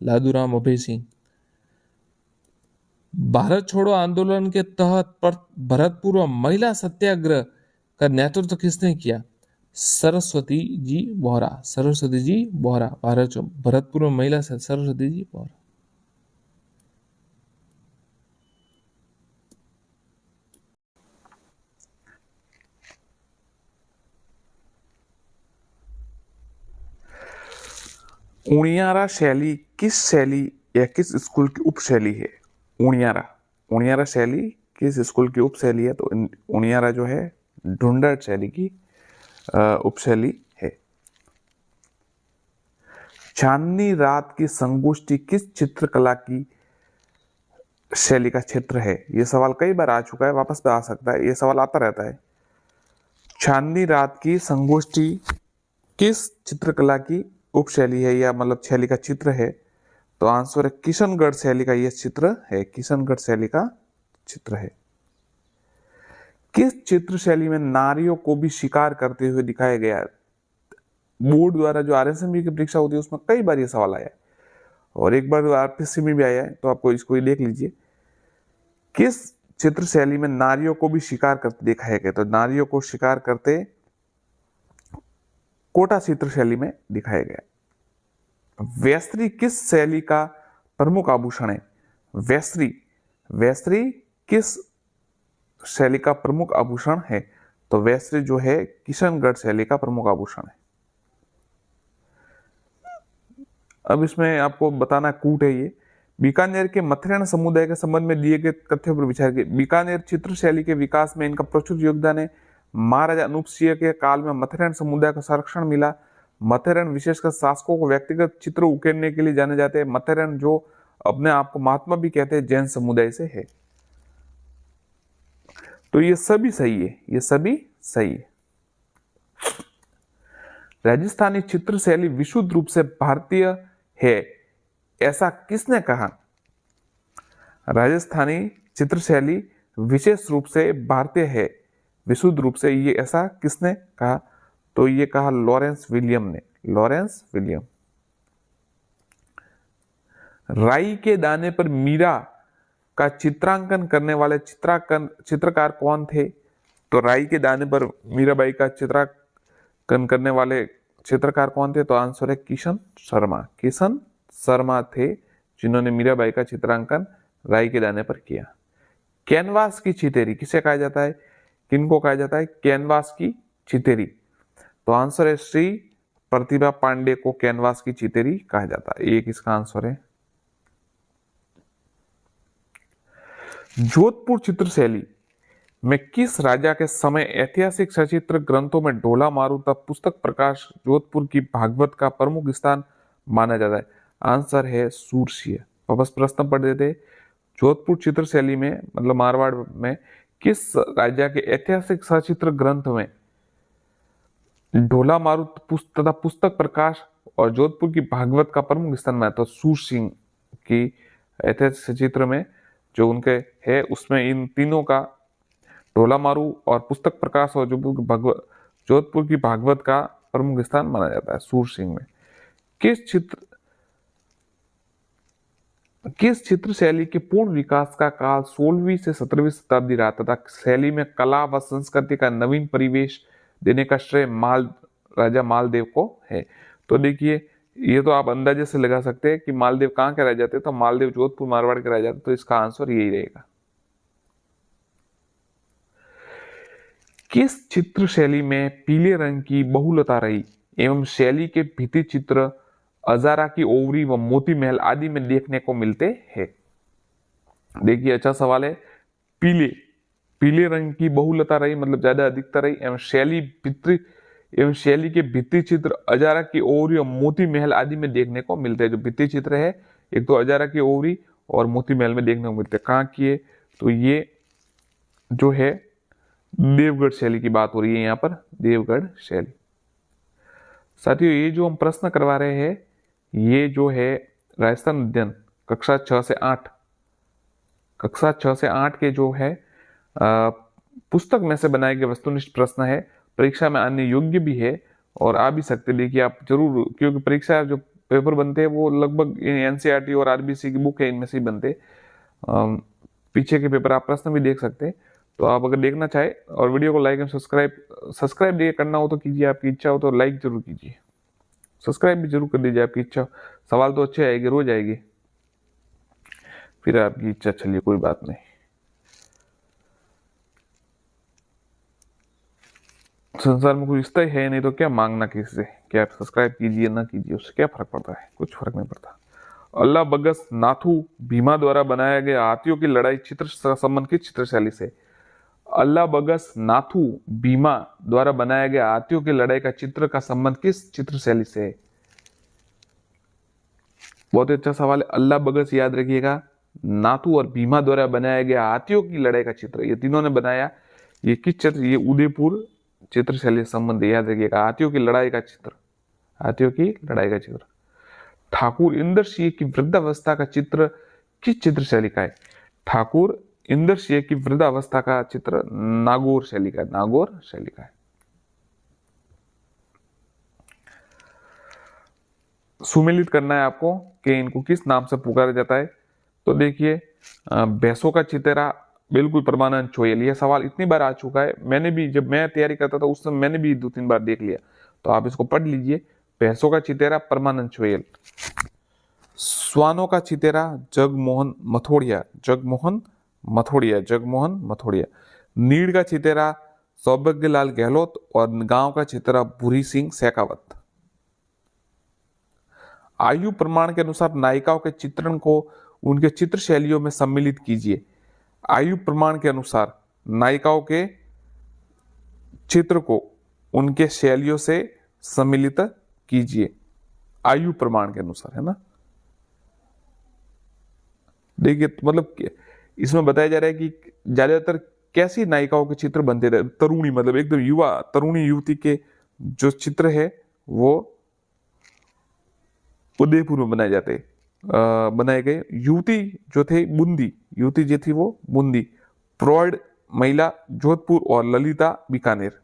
लादूराम अभय सिंह। भारत छोड़ो आंदोलन के तहत भरतपुर महिला सत्याग्रह का नेतृत्व किसने किया? सरस्वती जी बोहरा, सरस्वती जी बोहरा, भरतपुर में महिला से सरस्वती जी बोहरा। उणियारा शैली किस शैली या किस स्कूल की उपशैली है? उणियारा, उणियारा शैली किस स्कूल की उपशैली है? तो उणियारा जो है ढूंढर शैली की उपशैली है। चांदनी रात की संगोष्ठी किस चित्रकला की शैली का क्षेत्र है? यह सवाल कई बार आ चुका है, वापस भी आ सकता है, यह सवाल आता रहता है। चांदनी रात की संगोष्ठी किस चित्रकला की उपशैली है, या मतलब शैली का चित्र है? तो आंसर है किशनगढ़ शैली का यह चित्र है, किशनगढ़ शैली का चित्र है। किस चित्र शैली में नारियों को भी शिकार करते हुए दिखाया गया है? बोर्ड द्वारा जो आरएसएमबी की परीक्षा होती है उसमें कई बार ये सवाल आया है, और एक बार आरपीएससी में भी आया है, तो आपको इसको ही देख लीजिए। किस चित्र शैली में नारियों को भी शिकार करते दिखाया गया? तो नारियों को शिकार करते कोटा चित्र शैली में दिखाया गया। वैस्त्री किस शैली का प्रमुख आभूषण है? वैस्त्री, वैस्त्री किस शैली का प्रमुख आभूषण है? तो वैस्त्री जो है किशनगढ़ शैली का प्रमुख आभूषण है। अब इसमें आपको बताना कूट है ये। बीकानेर के मथुरेण समुदाय के संबंध में दिए गए तथ्यों पर विचार किए। बीकानेर चित्र शैली के विकास में इनका प्रचुर योगदान है। महाराजा अनूप सिंह के काल में मथुरेण समुदाय को संरक्षण मिला। मथुरेण विशेषकर शासकों को व्यक्तिगत चित्र उकेरने के लिए जाने जाते हैं। मथुरेण जो अपने आप को महात्मा भी कहते हैं, जैन समुदाय से है। तो ये सभी सही है, ये सभी सही है। राजस्थानी चित्र शैली विशुद्ध रूप से भारतीय है, ऐसा किसने कहा? राजस्थानी चित्र शैली विशेष रूप से भारतीय है, विशुद्ध रूप से, ये ऐसा किसने कहा? तो ये कहा लॉरेंस विलियम ने, लॉरेंस विलियम। राई के दाने पर मीरा का चित्रांकन करने वाले चित्रकार कौन थे? तो राई के दाने पर मीराबाई का चित्रांकन करने वाले चित्रकार कौन थे? तो आंसर है किशन शर्मा, किशन शर्मा थे जिन्होंने मीराबाई का चित्रांकन राई के दाने पर किया। कैनवास की चितेरी किसे कहा जाता है? किनको कहा जाता है कैनवास की चितेरी? तो आंसर है श्री प्रतिभा पांडे को कैनवास की चितेरी कहा जाता है, एक इसका आंसर है। जोधपुर चित्र शैली में किस राजा के समय ऐतिहासिक सचित्र ग्रंथों में ढोला मारूता पुस्तक प्रकाश जोधपुर की भागवत का प्रमुख स्थान माना जाता है? आंसर है सूरसिंह। वापस प्रश्न पढ़ देते। जोधपुर चित्र शैली में मतलब मारवाड़ में किस राजा के ऐतिहासिक सचित्र ग्रंथ में ढोला मारूत तथा पुस्तक प्रकाश और जोधपुर की भागवत का प्रमुख स्थान में? तो सूरसिंह की ऐतिहासिक सचित्र में जो उनके है उसमें इन तीनों का, ढोला मारू और पुस्तक प्रकाश और जोधपुर की भागवत का प्रमुख स्थान माना जाता है सूरसिंह में। किस चित्र शैली के पूर्ण विकास का काल 16वीं से 17वीं शताब्दी रहा तथा शैली में कला व संस्कृति का नवीन परिवेश देने का श्रेय राजा मालदेव को है? तो देखिए, ये तो आप अंदाजे से लगा सकते हैं कि मालदेव कहाँ के राजा थे, तो मालदेव जोधपुर मारवाड़ के राजा थे, तो इसका आंसर यही रहेगा। किस चित्र शैली में पीले रंग की बहुलता रही एवं शैली के भित्ति चित्र अजारा की ओवरी व मोती महल आदि में देखने को मिलते हैं? देखिए, अच्छा सवाल है। पीले रंग की बहुलता रही मतलब ज्यादा अधिकता रही, एवं शैली के भित्ति चित्र अजारा की ओवरी और मोती महल आदि में देखने को मिलते हैं। जो भित्ति चित्र है, एक तो अजारा की ओवरी और मोती महल में देखने को मिलते हैं। कहाँ की है? तो ये जो है देवगढ़ शैली की बात हो रही है यहाँ पर, देवगढ़ शैली। साथियों, ये जो हम प्रश्न करवा रहे हैं ये जो है राजस्थान अध्ययन कक्षा 6 से 8 के जो है पुस्तक में से बनाए गए वस्तुनिष्ठ प्रश्न है, परीक्षा में आने योग्य भी है और आ भी सकते। देखिए आप जरूर, क्योंकि परीक्षा जो पेपर बनते हैं वो लगभग एनसीईआरटी और आरबीसी की बुक है, इनमें से ही बनते। पीछे के पेपर आप प्रश्न भी देख सकते हैं। तो आप अगर देखना चाहे और वीडियो को लाइक एंड सब्सक्राइब देखिए करना हो तो कीजिए, आपकी इच्छा हो तो लाइक जरूर कीजिए, सब्सक्राइब भी जरूर कर दीजिए आपकी इच्छा हो। सवाल तो अच्छे आएंगे, रोज आएगी, फिर आपकी इच्छा, चलिए कोई बात नहीं। संसार में कोई रिश्ता ही है नहीं तो क्या मांगना किसी से, क्या आप सब्सक्राइब कीजिए ना कीजिए, उससे क्या फर्क पड़ता है, कुछ फर्क नहीं पड़ता। अल्लाह बगस नाथू भीमा द्वारा बनाया गया हाथियों की लड़ाई चित्र संबंध किस चित्रशैली से? अल्लाह बगस नाथू भीमा द्वारा बनाया गया हाथियों की लड़ाई का चित्र का संबंध किस चित्रशैली से है? बहुत ही अच्छा सवाल है। अल्लाह बगस याद रखिएगा, नाथू और भीमा द्वारा बनाया गया हाथियों की लड़ाई का चित्र, ये तीनों ने बनाया। ये किस चित्र? ये उदयपुर चित्रशैली संबंध, याद रखिएगा, हाथियों की लड़ाई का चित्र, हाथियों की लड़ाई का चित्र। ठाकुर इंदर सिंह की वृद्धावस्था का चित्र किस चित्रशैली का है? ठाकुर इंदर सिंह की वृद्धावस्था का चित्र नागौर शैली का, नागौर शैली का है। सुमेलित करना है आपको कि इनको किस नाम से पुकारा जाता है। तो देखिए, भैंसों का चितेरा बिल्कुल परमानंद चोयल, यह सवाल इतनी बार आ चुका है, मैंने भी जब मैं तैयारी करता था उस समय मैंने भी 2-3 बार देख लिया, तो आप इसको पढ़ लीजिए। भैंसों का चितेरा परमानंद चोयल। श्वानों का चितेरा जगमोहन मथोड़िया, जगमोहन मथोड़िया, जगमोहन मथोड़िया। नीड़ का चितेरा सौभाग्यलाल गहलोत और गांव का चितेरा भूरी सिंह शेखावत। आयु प्रमाण के अनुसार नायिकाओं के चित्रण को उनके चित्र शैलियों में सम्मिलित कीजिए। आयु प्रमाण के अनुसार नायिकाओं के चित्र को उनके शैलियों से सम्मिलित कीजिए, आयु प्रमाण के अनुसार, है ना। देखिए मतलब इसमें बताया जा रहा है कि ज्यादातर कैसी नायिकाओं के चित्र बनते रहे, तरुणी मतलब एकदम युवा तरुणी युवती के जो चित्र है वो उदयपुर में बनाए गए। युवती जो थे बूंदी, युवती जो थी वो बूंदी, प्रौढ़ महिला जोधपुर और ललिता बीकानेर,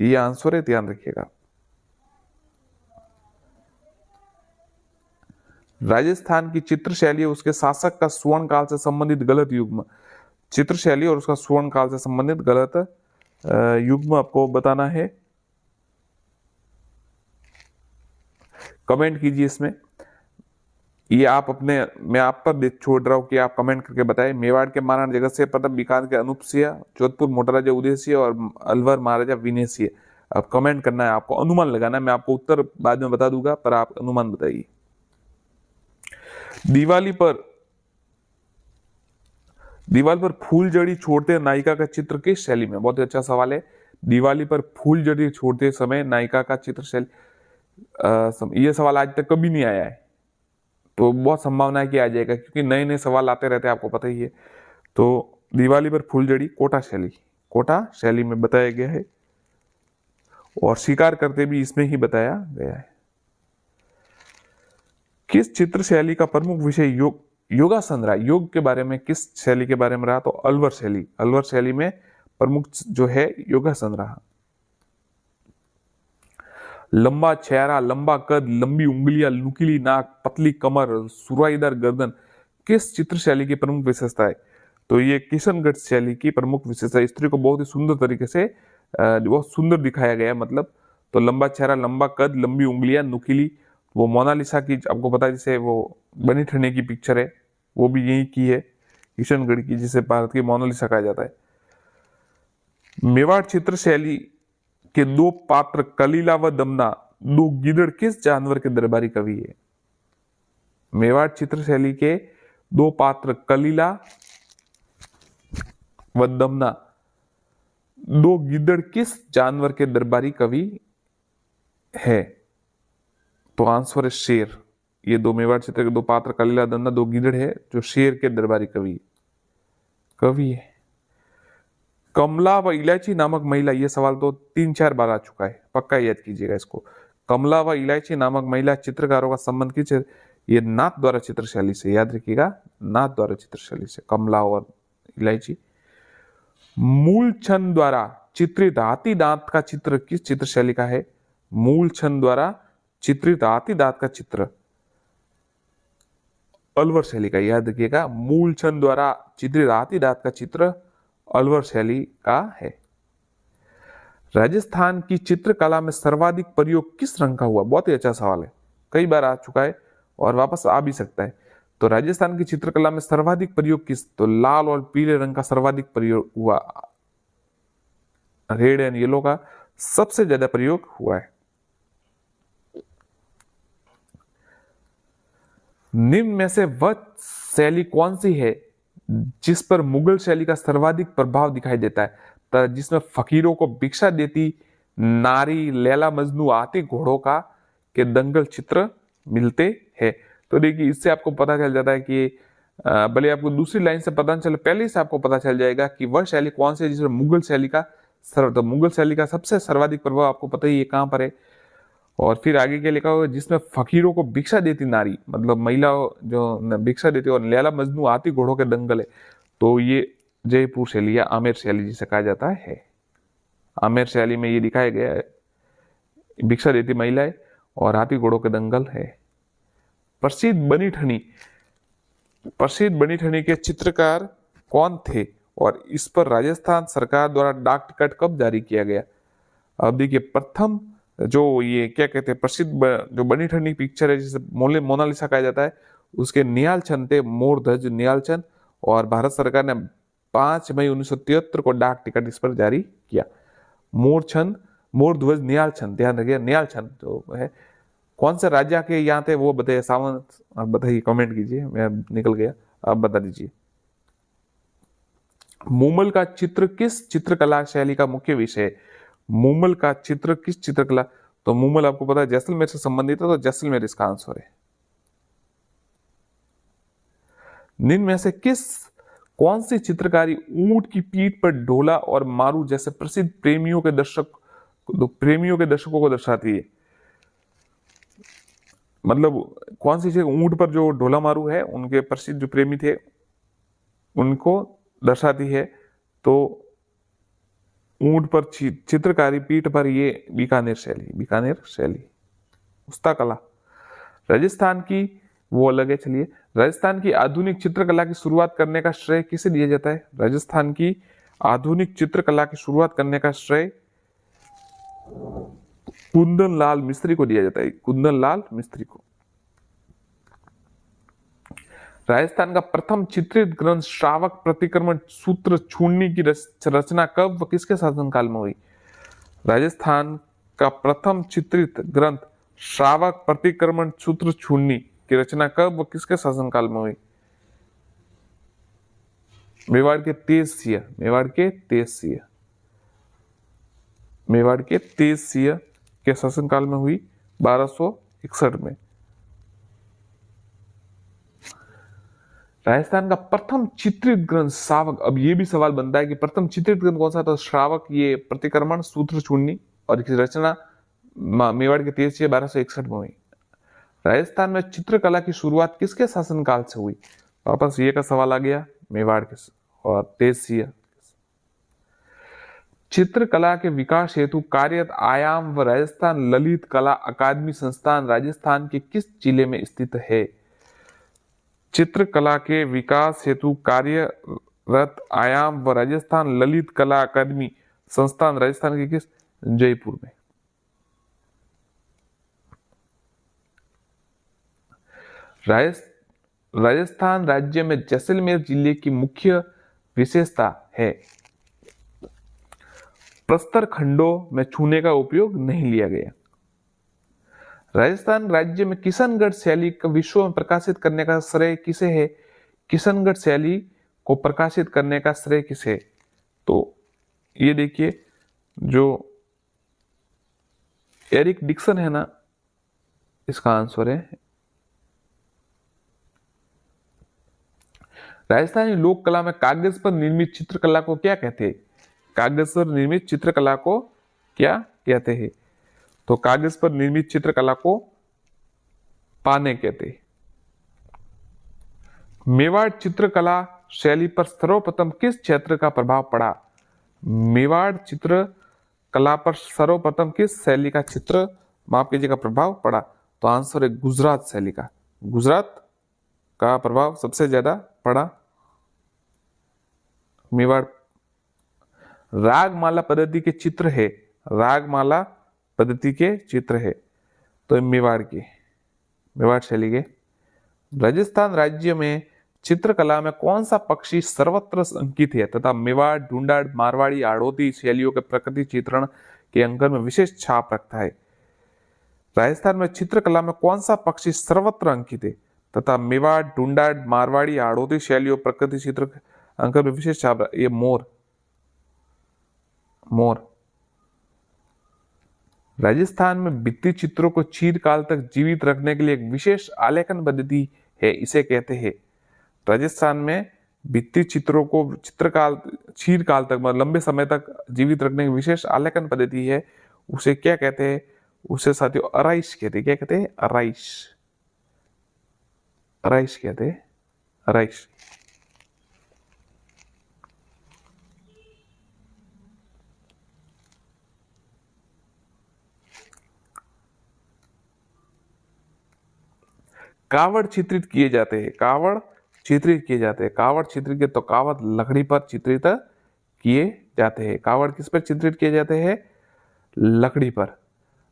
ये आंसर है, ध्यान रखिएगा। राजस्थान की चित्र शैली उसके शासक का स्वर्ण काल से संबंधित गलत युग्म, चित्र शैली और उसका स्वर्ण काल से संबंधित गलत युग्म आपको बताना है, कमेंट कीजिए इसमें। ये आप अपने, मैं आप पर छोड़ रहा हूं कि आप कमेंट करके बताएं। मेवाड़ के महाराणा जगत सिंह प्रताप, बीकानेर के अनूप सिंह, जोधपुर मोटराजा उदय सिंह और अलवर महाराजा विनय सिंह। अब कमेंट करना है आपको, अनुमान लगाना है, मैं आपको उत्तर बाद में बता दूंगा पर आप अनुमान बताइए। दीवार पर फूल जड़ी छोड़ते नायिका का चित्र किस शैली में? बहुत ही अच्छा सवाल है। दिवाली पर फूल जड़ी छोड़ते समय नायिका का चित्र शैली, यह सवाल आज तक कभी नहीं आया है, तो बहुत संभावना है कि आ जाएगा क्योंकि नए नए सवाल आते रहते हैं, आपको पता ही है। तो दिवाली पर फूल जड़ी कोटा शैली में बताया गया है और शिकार करते भी इसमें ही बताया गया है। किस चित्र शैली का प्रमुख विषय योगासन रहा? योग के बारे में किस शैली के बारे में रहा? तो अलवर शैली में प्रमुख जो है योगासन रहा। लंबा चेहरा, लंबा कद, लंबी उंगलियां, नुकीली नाक, पतली कमर, सुराहीदार गर्दन किस चित्र शैली की प्रमुख विशेषता है? तो ये किशनगढ़ शैली की प्रमुख विशेषता। स्त्री को बहुत ही सुंदर तरीके से बहुत सुंदर दिखाया गया, मतलब तो लंबा चेहरा, लंबा कद, लंबी उंगलियां, नुकीली, वो मोनालिसा की आपको पता है, जैसे वो बनी ठनी की पिक्चर है वो भी यही की है, किशनगढ़ की, जिसे भारत की मोनालिसा कहा जाता है। मेवाड़ चित्र शैली के 2 पात्र कलीला व दमना, 2 गिदड़ किस जानवर के दरबारी कवि है? मेवाड़ चित्र शैली के 2 पात्र कलीला व दमना, 2 गिदड़ किस जानवर के दरबारी कवि है? तो आंसर है शेर। ये 2 मेवाड़ चित्र के 2 पात्र कलीला दमना, 2 गिदड़ है जो शेर के दरबारी कवि है। कमला व इलायची नामक महिला, यह सवाल तो 3-4 बार आ चुका है, पक्का याद कीजिएगा इसको। कमला व इलायची नामक महिला चित्रकारों का संबंध किस? ये नाथ द्वारा चित्रशैली से, याद रखिएगा, नाथ द्वारा चित्रशैली से, कमला और इलायची। मूल छंद द्वारा चित्रित हाथी दांत का चित्र किस चित्रशैली का है? मूल छंद द्वारा चित्रित हाथी दांत का चित्र अलवर शैली का, याद रखिएगा। मूल छंद द्वारा चित्रित हाथी दांत का चित्र अलवर शैली का है। राजस्थान की चित्रकला में सर्वाधिक प्रयोग किस रंग का हुआ? बहुत ही अच्छा सवाल है, कई बार आ चुका है और वापस आ भी सकता है। तो राजस्थान की चित्रकला में सर्वाधिक प्रयोग किस? तो लाल और पीले रंग का सर्वाधिक प्रयोग हुआ, रेड एंड येलो का सबसे ज्यादा प्रयोग हुआ है। निम्न में से वह शैली कौन सी है जिस पर मुगल शैली का सर्वाधिक प्रभाव दिखाई देता है? जिसमें फकीरों को भिक्षा देती नारी, लैला मजनू, आती घोड़ों का के दंगल चित्र मिलते हैं। तो देखिए इससे आपको पता चल जाता है कि भले आपको दूसरी लाइन से पता चले, पहले से आपको पता चल जाएगा कि वह शैली कौन सी है जिसमें मुगल शैली का तो मुगल शैली का सबसे सर्वाधिक प्रभाव आपको पता ही है कहां पर है। और फिर आगे क्या लिखा हुआ है? जिसमें फकीरों को भिक्षा देती नारी, मतलब महिला जो भिक्षा देती और लैला मजनू आती घोड़ों के दंगल है। तो ये जयपुर शैली या आमेर शैली जिसे कहा जाता है। आमेर शैली में ये दिखाया गया है, भिक्षा देती महिलाएं और हाथी घोड़ों के दंगल है। प्रसिद्ध बनी ठनी के चित्रकार कौन थे और इस पर राजस्थान सरकार द्वारा डाक टिकट कब जारी किया गया? अब देखिए प्रथम जो ये क्या कहते हैं प्रसिद्ध जो बनी ठनी पिक्चर है जिसे मोनालिसा कहा जाता है, उसके निहाल चंद थे, मोरध्वज निहाल चंद, और भारत सरकार ने 5 मई 1973 को डाक टिकट इस पर जारी किया। मोरध्वज निहाल चंद, ध्यान रखिए निहाल चंद जो है कौन से राज्य के यहाँ थे वो बताइए। सावंत आप बताइए, कमेंट कीजिए, मैं निकल गया, आप बता दीजिए। मूमल का चित्र किस चित्रकला शैली का मुख्य विषय है? मूमल का चित्र किस चित्रकला? तो मूमल आपको पता है जैसलमेर से संबंधित है, तो जैसलमेर इसका आंसर है। निम्न में से कौन सी चित्रकारी ऊंट की पीठ पर ढोला और मारू जैसे प्रसिद्ध प्रेमियों के दर्शकों को दर्शाती है? मतलब कौन सी चीज ऊंट पर जो ढोला मारू है उनके प्रसिद्ध जो प्रेमी थे उनको दर्शाती है? तो ऊंट पर चित्रकारी, पीठ पर ये बीकानेर शैली। उस्ता कला राजस्थान की वो अलग है। चलिए, राजस्थान की आधुनिक चित्रकला की शुरुआत करने का श्रेय किसे दिया जाता है? राजस्थान की आधुनिक चित्रकला की शुरुआत करने का श्रेय कुंदन लाल मिस्त्री को दिया जाता है, कुंदन लाल मिस्त्री को। राजस्थान का प्रथम चित्रित ग्रंथ श्रावक प्रतिक्रमण सूत्र चूर्णी की रचना कब व किसके शासनकाल में हुई? राजस्थान का प्रथम चित्रित ग्रंथ श्रावक प्रतिक्रमण सूत्र चूर्णी की रचना कब व किसके शासनकाल में हुई? मेवाड़ के तेज सिंह के शासनकाल में हुई 1261 में। राजस्थान का प्रथम चित्रित ग्रंथ श्रावक, अब ये भी सवाल बनता है कि प्रथम चित्रित ग्रंथ कौन सा था? श्रावक, ये प्रतिक्रमण सूत्र चूर्णी, और इसकी रचना मेवाड़ के तेज सिंह 1261 में हुई। राजस्थान में चित्रकला की शुरुआत किसके शासनकाल से हुई? वापस ये का सवाल आ गया, मेवाड़ के और तेज सिंह। चित्रकला के विकास हेतु कार्यरत आयाम व राजस्थान ललित कला अकादमी संस्थान राजस्थान के किस जिले में स्थित है? चित्रकला के विकास हेतु कार्यरत आयाम व राजस्थान ललित कला अकादमी संस्थान राजस्थान के किस? जयपुर में। राजस्थान राज्य में जैसलमेर जिले की मुख्य विशेषता है प्रस्तर खंडों में छूने का उपयोग नहीं लिया गया। राजस्थान राज्य में किशनगढ़ शैली को विश्व में प्रकाशित करने का श्रेय किसे है? किशनगढ़ शैली को प्रकाशित करने का श्रेय किसे? तो ये देखिए जो एरिक डिक्सन है ना, इसका आंसर है। राजस्थानी लोक कला में कागज पर निर्मित चित्रकला को क्या कहते हैं? कागज पर निर्मित चित्रकला को क्या कहते हैं? तो कागज पर निर्मित चित्रकला को पाने कहते हैं। मेवाड़ चित्रकला शैली पर सर्वप्रथम किस क्षेत्र का प्रभाव पड़ा? मेवाड़ चित्रकला पर सर्वप्रथम किस शैली का माफ कीजिएगा प्रभाव पड़ा? तो आंसर है गुजरात शैली का। गुजरात का प्रभाव सबसे ज्यादा पड़ा मेवाड़ रागमाला पद्धति के चित्र है, रागमाला पद्धति के चित्र है, तो मेवाड़ शैली के। राजस्थान राज्य में चित्रकला में कौन सा पक्षी सर्वत्र अंकित है तथा मेवाड़, ढूंढाड़, मारवाड़ी, हाड़ौती शैलियों के प्रकृति चित्रण के अंकन में विशेष छाप रखता है? राजस्थान में चित्रकला में कौन सा पक्षी सर्वत्र अंकित है तथा मेवाड़, ढूंढाड़, मारवाड़ी, हाड़ौती शैलियों प्रकृति चित्र अंकन में विशेष छाप? ये मोर। राजस्थान में भित्ति चित्रों को चीरकाल तक जीवित रखने के लिए एक विशेष आलेखन पद्धति है, इसे कहते हैं। राजस्थान में भित्ति चित्रों को चीरकाल तक मतलब लंबे समय तक जीवित रखने की विशेष आलेखन पद्धति है, उसे क्या कहते हैं? उसे साथियों अराइश कहते हैं। क्या कहते हैं? अराइश कहते हैं, अराइश। कावड़ चित्रित किए जाते हैं, कावड़ चित्रित के तो कावड़ लकड़ी पर चित्रित किए जाते हैं। कावड़ किस पर चित्रित किए जाते हैं? लकड़ी पर।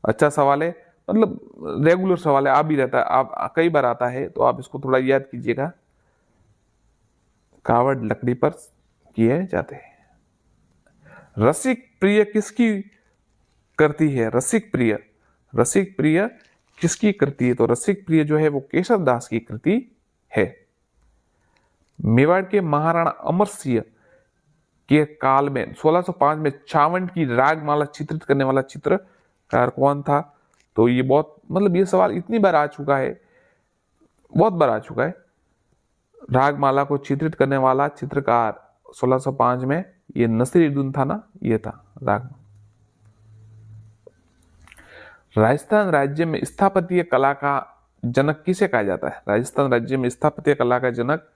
अच्छा सवाल है, मतलब रेगुलर सवाल है, आ भी रहता है, आप कई बार आता है, तो आप इसको थोड़ा याद कीजिएगा। कावड़ लकड़ी पर किए जाते हैं। रसिक प्रिय किसकी करती है? रसिक प्रिय किसकी कृति है? तो रसिक प्रिय जो है वो केशव दास की कृति है। मेवाड़ के महाराणा अमर सिंह के काल में 1605 में चावंड की रागमाला चित्रित करने वाला चित्रकार कौन था? तो ये बहुत मतलब ये सवाल इतनी बार आ चुका है, बहुत बार आ चुका है। रागमाला को चित्रित करने वाला चित्रकार 1605 में ये नसीरुद्दीन था ना, ये था राग। राजस्थान राज्य में स्थापत्य कला का जनक किसे कहा जाता है? राजस्थान राज्य में स्थापत्य कला का जनक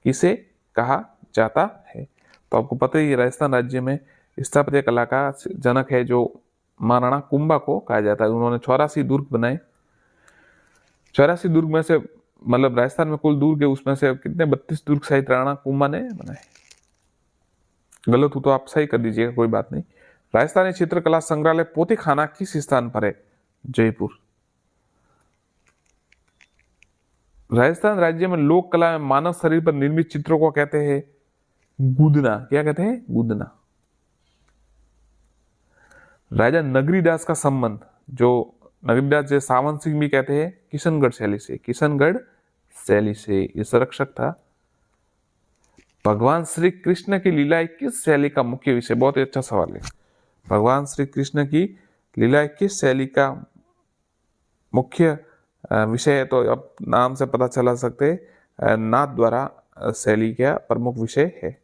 किसे कहा जाता है? तो आपको पता ही है राजस्थान राज्य में स्थापत्य कला का जनक है जो महाराणा कुंभा को कहा जाता है। उन्होंने 84 दुर्ग बनाए। 84 दुर्ग में से मतलब राजस्थान में कुल दुर्ग है, उसमें से कितने 32 दुर्ग शायद राणा कुंभा ने बनाए। गलत हो तो आप सही कर दीजिएगा, कोई बात नहीं। राजस्थानी चित्रकला संग्रहालय पोथीखाना किस स्थान पर है? जयपुर। राजस्थान राज्य में लोक कला में मानव शरीर पर निर्मित चित्रों को कहते हैं गुदना। क्या कहते हैं? गुदना। राजा नगरीदास का संबंध, जो नगरीदास जैसे सावंत सिंह भी कहते हैं, किशनगढ़ शैली से ये संरक्षक था। भगवान श्री कृष्ण की लीलाएं किस शैली का मुख्य विषय? बहुत ही अच्छा सवाल है। भगवान श्री कृष्ण की लीलाएं किस शैली का मुख्य विषय है? तो अब नाम से पता चला सकते नाथ द्वारा शैली का प्रमुख विषय है।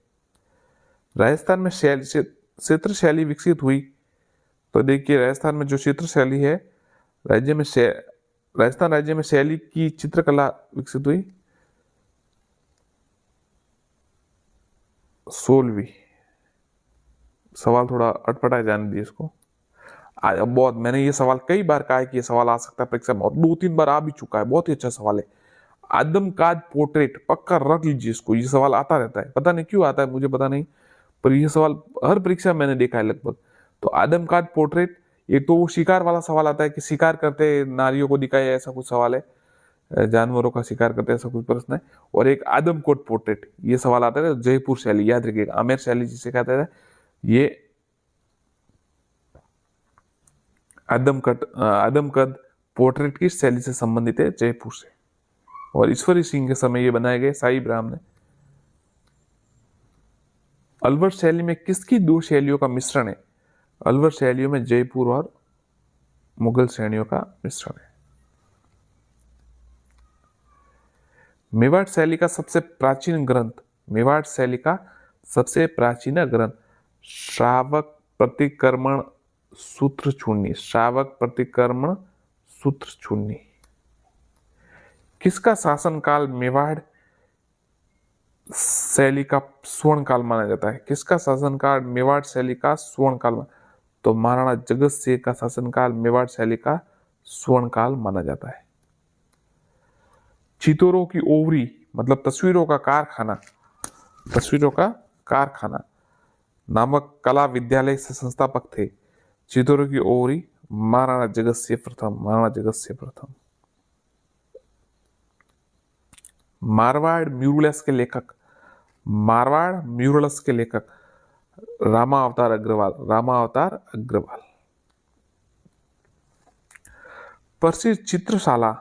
राजस्थान में चित्र शैली विकसित हुई, तो देखिए राजस्थान में जो चित्र शैली है राजस्थान राज्य में शैली की चित्रकला विकसित हुई 16वीं। सवाल थोड़ा अटपटा जाने दिए इसको। बहुत मैंने ये सवाल कई बार कहा है कि ये सवाल आ सकता है परीक्षा में, और 2-3 बार आ भी चुका है। बहुत ही अच्छा सवाल है। आदमकाद पोर्ट्रेट, पक्का रख लीजिए इसको, ये सवाल आता रहता है, पता नहीं क्यों आता है, मुझे पता नहीं, पर ये सवाल हर परीक्षा में मैंने देखा है लगभग। तो आदमकाद पोर्ट्रेट, एक तो वो शिकार वाला सवाल आता है कि शिकार करते नारियों को दिखाया, ऐसा कुछ सवाल है, जानवरों का शिकार करते ऐसा कुछ प्रश्न है। और एक आदमकद पोर्ट्रेट, ये सवाल आता है। जयपुर शैली याद रखिएगा, आमेर शैली जिसे कहते हैं, ये आदमकद पोर्ट्रेट की शैली से संबंधित है, जयपुर से। और ईश्वरी सिंह के समय ये बनाए गए साई ब्राह्म ने। अलवर शैली में किसकी 2 शैलियों का मिश्रण है? अलवर शैलियों में जयपुर और मुगल शैलियों का मिश्रण है। मेवाड़ शैली का सबसे प्राचीन ग्रंथ श्रावक प्रतिक्रमण सूत्र चूर्णी। किसका शासनकाल मेवाड़ शैली का स्वर्ण काल माना जाता है? किसका शासनकाल मेवाड़ शैली का स्वर्ण काल? तो महाराणा जगत सिंह का शासनकाल मेवाड़ शैली का स्वर्ण काल माना जाता है। चितौरों की ओवरी मतलब तस्वीरों का कारखाना नामक कला विद्यालय से संस्थापक थे। चित्तौड़ की ओवरी महाराणा जगत सिंह प्रथम, महाराणा जगत सिंह प्रथम। मारवाड़ म्यूरल्स के लेखक, मारवाड़ म्यूरल्स के लेखक रामा अवतार अग्रवाल, रामा अवतार अग्रवाल। प्रसिद्ध चित्रशाला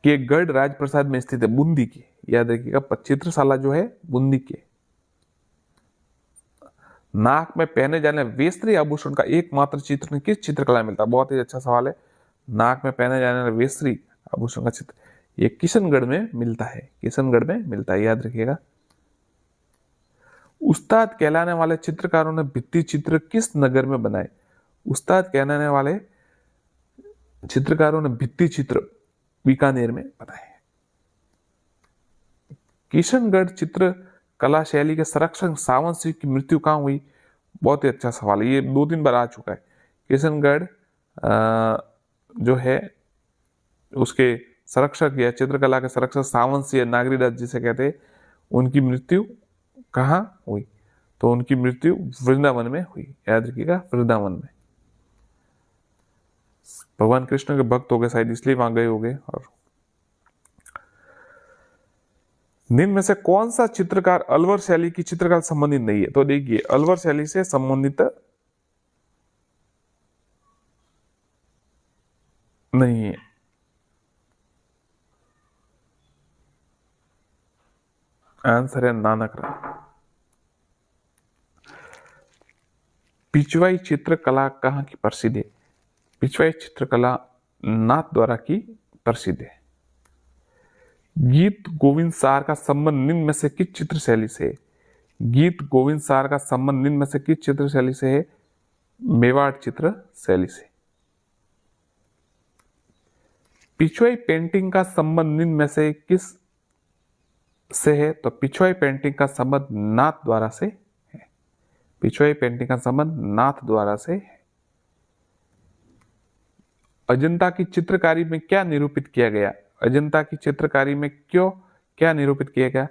के गढ़ राजप्रसाद में स्थित है, बूंदी की, याद रखिएगा। चित्रशाला जो है बूंदी के। नाक में पहने जाने वस्त्री आभूषण का एकमात्र चित्र किस चित्रकला में मिलता है? बहुत ही अच्छा सवाल है। नाक में पहने जाने वाले वस्त्री आभूषण का चित्र ये किशनगढ़ में मिलता है, किशनगढ़ में मिलता है, याद रखिएगा। उस्ताद कहलाने वाले चित्रकारों ने भित्ति चित्र किस नगर में बनाए? उस्ताद कहलाने वाले चित्रकारों ने भित्ति चित्र बीकानेर में बनाए। किशनगढ़ चित्र कला शैली के संरक्षक सावंत सिंह की मृत्यु कहाँ हुई? बहुत ही अच्छा सवाल है, ये 2-3 बार आ चुका है। किशनगढ़ जो है उसके संरक्षक या चित्रकला के संरक्षक सावंत सिंह नागरीदास जिसे कहते हैं, उनकी मृत्यु कहाँ हुई? तो उनकी मृत्यु वृंदावन में हुई, याद रखिएगा, वृंदावन में। भगवान कृष्ण के भक्त हो गए शायद, इसलिए वहां गए हो गए। और निम्न में से कौन सा चित्रकार अलवर शैली की चित्रकला संबंधित नहीं है? तो देखिए, अलवर शैली से संबंधित नहीं है। आंसर है नानक राव। पिछवाई चित्रकला कहाँ की प्रसिद्ध है? पिछवाई चित्रकला नाथद्वारा की प्रसिद्ध है। गीत गोविंद सार का संबंध निम्न में से किस चित्र शैली से है? गीत गोविंद सार का संबंध निम्न में से किस चित्र शैली से है? मेवाड़ चित्र शैली से। पिछवाई पेंटिंग का संबंध निम्न में से किस से है? तो पिछवाई पेंटिंग का संबंध नाथ द्वारा से है। पिछवाई पेंटिंग का संबंध नाथ द्वारा से है। अजंता की चित्रकारी में क्या निरूपित किया गया? अजंता की चित्रकारी में क्या निरूपित किया गया?